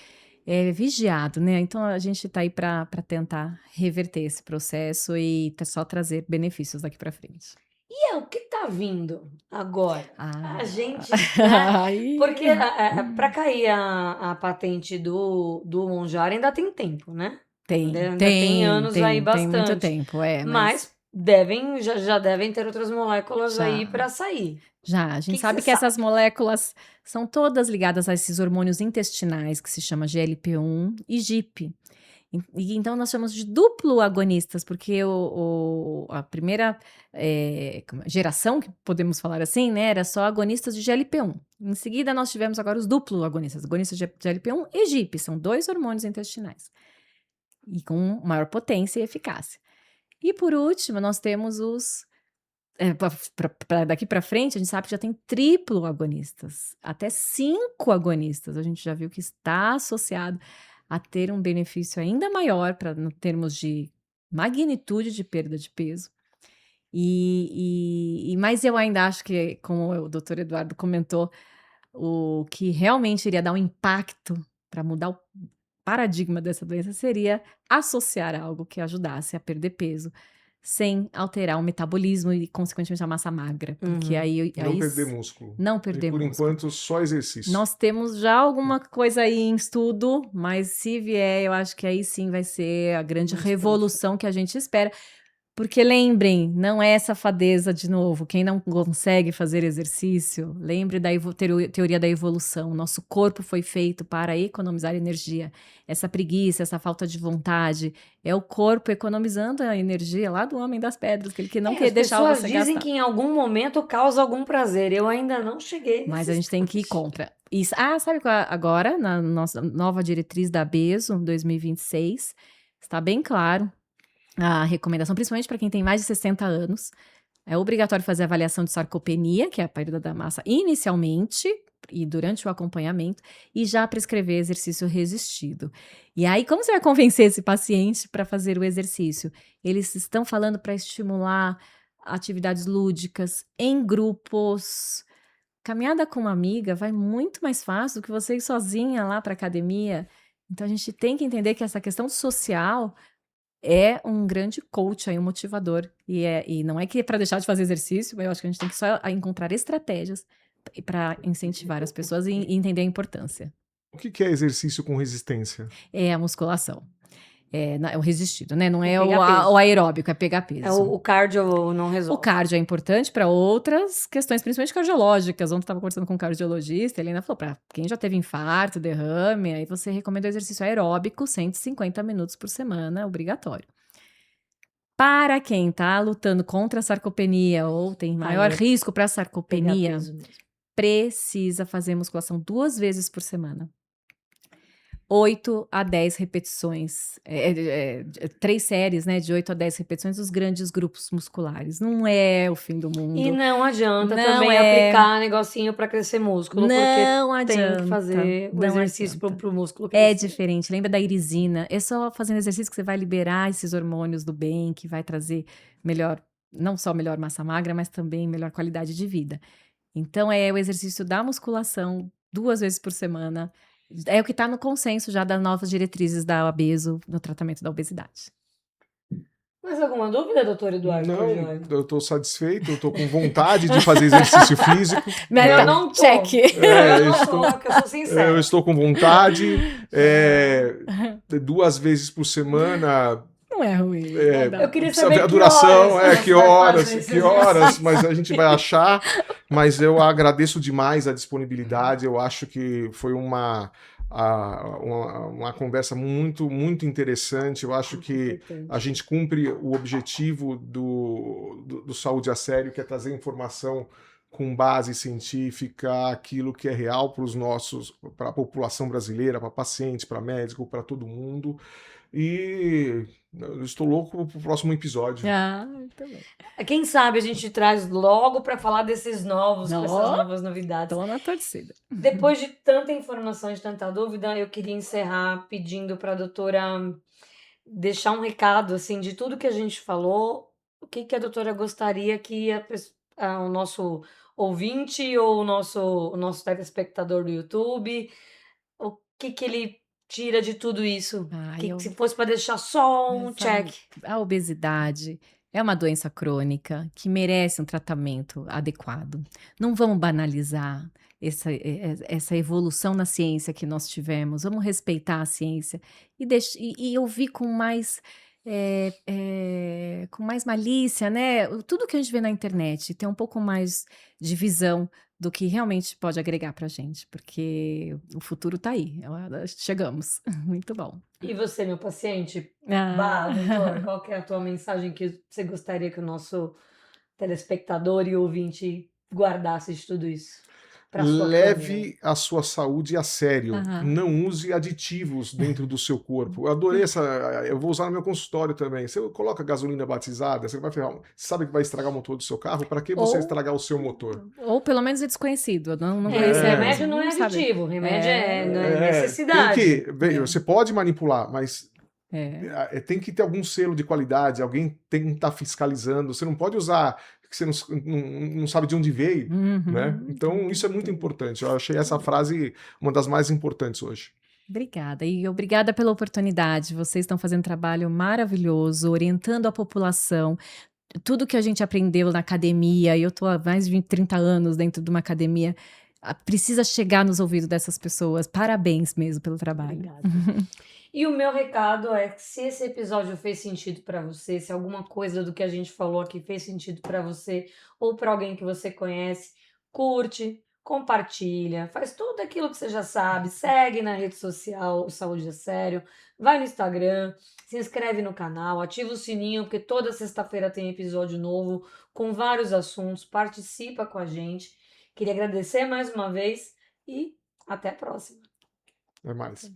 Speaker 3: vigiado, né? Então a gente está aí para tentar reverter esse processo e só trazer benefícios daqui para frente.
Speaker 1: E é o que tá vindo agora?
Speaker 3: Ah,
Speaker 1: A gente, né?
Speaker 3: aí.
Speaker 1: Porque para cair a patente do Monjaro ainda tem tempo, né? Ainda tem anos aí
Speaker 3: Tem muito
Speaker 1: bastante.
Speaker 3: tempo, mas
Speaker 1: Mas já devem ter outras moléculas aí
Speaker 3: já.
Speaker 1: para sair.
Speaker 3: Já, a
Speaker 1: O que
Speaker 3: gente
Speaker 1: que você
Speaker 3: sabe que essas
Speaker 1: sabe?
Speaker 3: moléculas são todas ligadas a esses hormônios intestinais que se chama GLP-1 e GIP. E então nós chamamos de duplo agonistas, porque a primeira geração, que podemos falar assim, né, era só agonistas de GLP-1. Em seguida nós tivemos agora os duplo agonistas de GLP-1 e GIP, são 2 hormônios intestinais, e com maior potência e eficácia. E por último, nós temos os daqui para frente, a gente sabe que já tem triplo agonistas, até 5 agonistas. A gente já viu que está associado a ter um benefício ainda maior para em termos de magnitude de perda de peso. Mas eu ainda acho que, como o doutor Eduardo comentou, o que realmente iria dar um impacto para mudar o paradigma dessa doença seria associar algo que ajudasse a perder peso, sem alterar o metabolismo e, consequentemente, a massa magra. Porque
Speaker 1: Uhum.
Speaker 2: Não perder músculo.
Speaker 3: não
Speaker 2: E
Speaker 3: perder
Speaker 2: por
Speaker 3: músculo.
Speaker 2: enquanto, só exercício.
Speaker 3: Nós temos já alguma coisa aí em estudo, mas se vier, eu acho que aí sim vai ser a grande
Speaker 1: Mais
Speaker 3: revolução que a gente espera. Porque lembrem, não é safadeza de novo. Quem não consegue fazer exercício, lembre da teoria da evolução. Nosso corpo foi feito para economizar energia. Essa preguiça, essa falta de vontade, é o corpo economizando a energia lá do homem das pedras, que não
Speaker 1: As
Speaker 3: deixava
Speaker 1: pessoas
Speaker 3: você
Speaker 1: dizem
Speaker 3: gastar.
Speaker 1: que em algum momento causa algum prazer. Eu ainda não cheguei
Speaker 3: Mas
Speaker 1: nesse
Speaker 3: a gente tem que ir
Speaker 1: estágio.
Speaker 3: contra. Isso. Sabe qual agora, na nossa nova diretriz da ABESO 2026, está bem claro a recomendação, principalmente para quem tem mais de 60 anos. É obrigatório fazer avaliação de sarcopenia, que é a perda da massa, inicialmente e durante o acompanhamento, e já prescrever exercício resistido. E aí, como você vai convencer esse paciente para fazer o exercício? Eles estão falando para estimular atividades lúdicas em grupos. Caminhada com uma amiga vai muito mais fácil do que você ir sozinha lá para academia. Então, a gente tem que entender que essa questão social é um grande coach aí, um motivador. E não é que é para deixar de fazer exercício, mas eu acho que a gente tem que só encontrar estratégias para incentivar as pessoas e entender a importância.
Speaker 2: O que é exercício com resistência?
Speaker 3: É a musculação. É o resistido, né? Não
Speaker 1: É
Speaker 3: é
Speaker 1: pegar peso.
Speaker 3: o aeróbico, é pegar
Speaker 1: É,
Speaker 3: peso.
Speaker 1: o cardio não
Speaker 3: O
Speaker 1: resolve.
Speaker 3: cardio é importante para outras questões, principalmente cardiológicas. Ontem eu estava conversando com um cardiologista, ele ainda falou para quem já teve infarto, derrame, aí você recomenda o exercício aeróbico 150 minutos por semana, obrigatório. Para quem está lutando contra a sarcopenia ou tem maior risco para
Speaker 1: Pegar
Speaker 3: sarcopenia,
Speaker 1: peso mesmo.
Speaker 3: precisa fazer musculação 2 vezes por semana. 8 a 10 repetições, 3 séries, né, de 8 a 10 repetições dos grandes grupos musculares. Não é o fim do mundo.
Speaker 1: E não adianta
Speaker 3: Não
Speaker 1: também
Speaker 3: é.
Speaker 1: aplicar negocinho para crescer músculo, porque
Speaker 3: Não
Speaker 1: tem que
Speaker 3: adianta.
Speaker 1: fazer o
Speaker 3: Não
Speaker 1: exercício
Speaker 3: adianta.
Speaker 1: pro músculo
Speaker 3: É
Speaker 1: crescer.
Speaker 3: diferente. Lembra da irisina? É só fazendo exercício que você vai liberar esses hormônios do bem, que vai trazer melhor, não só melhor massa magra, mas também melhor qualidade de vida. Então, é o exercício da musculação 2 vezes por semana. É o que está no consenso já das novas diretrizes da ABESO no tratamento da obesidade.
Speaker 1: Mais alguma dúvida, doutor Eduardo
Speaker 2: Não,
Speaker 1: Cordioli?
Speaker 2: eu estou satisfeito, eu estou com vontade de fazer exercício físico.
Speaker 1: Eu não tô.
Speaker 3: Check.
Speaker 1: Eu não
Speaker 2: estou-
Speaker 1: tô, porque eu sou sincera.
Speaker 2: Eu estou com vontade. 2 vezes por semana.
Speaker 3: Não é ruim.
Speaker 1: Eu queria
Speaker 2: Precisa
Speaker 1: saber
Speaker 2: ver a
Speaker 1: que
Speaker 2: duração,
Speaker 1: horas você
Speaker 2: que
Speaker 1: vai
Speaker 2: horas,
Speaker 1: fazer esse
Speaker 2: que horas,
Speaker 1: exercício.
Speaker 2: mas a gente vai achar. Mas eu agradeço demais a disponibilidade. Eu acho que foi uma conversa muito, muito interessante. Eu acho que a gente cumpre o objetivo do Saúde a Sério, que é trazer informação com base científica, aquilo que é real para a população brasileira, para pacientes, para médicos, para todo mundo. E eu estou louco pro próximo episódio.
Speaker 3: Muito bem.
Speaker 1: Quem sabe a gente traz logo para falar desses novos, com essas
Speaker 3: Ó.
Speaker 1: novas novidades.
Speaker 3: Tô na torcida.
Speaker 1: Depois de tanta informação, de tanta dúvida, eu queria encerrar pedindo para a doutora deixar um recado assim de tudo que a gente falou. O que a doutora gostaria que o nosso ouvinte ou o nosso telespectador do YouTube, o que ele tira de tudo isso?
Speaker 3: Ah,
Speaker 1: Se fosse para deixar só um check.
Speaker 3: A obesidade É uma doença crônica que merece um tratamento adequado. Não vamos banalizar essa evolução na ciência que nós tivemos. Vamos respeitar a ciência e ouvir com mais malícia, né? Tudo que a gente vê na internet, ter um pouco mais de visão do que realmente pode agregar para a gente, porque o futuro está aí. Chegamos. Muito bom.
Speaker 1: E você, meu paciente,
Speaker 3: Ah.
Speaker 1: doutor, qual que é a tua mensagem que você gostaria que o nosso telespectador e ouvinte guardasse de tudo isso para sua câmera?
Speaker 2: Leve a sua saúde a sério.
Speaker 3: Aham.
Speaker 2: Não use aditivos dentro do seu corpo. Eu adorei essa. Eu vou usar no meu consultório também. Você coloca gasolina batizada, você vai ferrar. Você sabe que vai estragar o motor do seu carro? Para que você
Speaker 3: Ou,
Speaker 2: estragar o seu motor?
Speaker 3: ou pelo menos é desconhecido, não
Speaker 1: É,
Speaker 3: conhecemos.
Speaker 1: remédio não é
Speaker 3: sabe.
Speaker 1: aditivo, remédio é
Speaker 2: Tem
Speaker 1: necessidade.
Speaker 2: que. Você pode manipular, mas tem que ter algum selo de qualidade, alguém tem que estar fiscalizando. Você não pode usar que você não sabe de onde veio, né?
Speaker 3: Uhum.
Speaker 2: Então, isso é muito importante. Eu achei essa frase uma das mais importantes hoje.
Speaker 3: Obrigada, e obrigada pela oportunidade. Vocês estão fazendo um trabalho maravilhoso, orientando a população. Tudo que a gente aprendeu na academia, e eu estou há mais de 20, 30 anos dentro de uma academia, precisa chegar nos ouvidos dessas pessoas. Parabéns mesmo pelo trabalho.
Speaker 1: Obrigada. E o meu recado é que se esse episódio fez sentido para você, se alguma coisa do que a gente falou aqui fez sentido para você ou para alguém que você conhece, curte, compartilha, faz tudo aquilo que você já sabe, segue na rede social o Saúde é Sério, vai no Instagram, se inscreve no canal, ativa o sininho, porque toda sexta-feira tem episódio novo com vários assuntos, participa com a gente. Queria agradecer mais uma vez e até a próxima.
Speaker 2: É mais.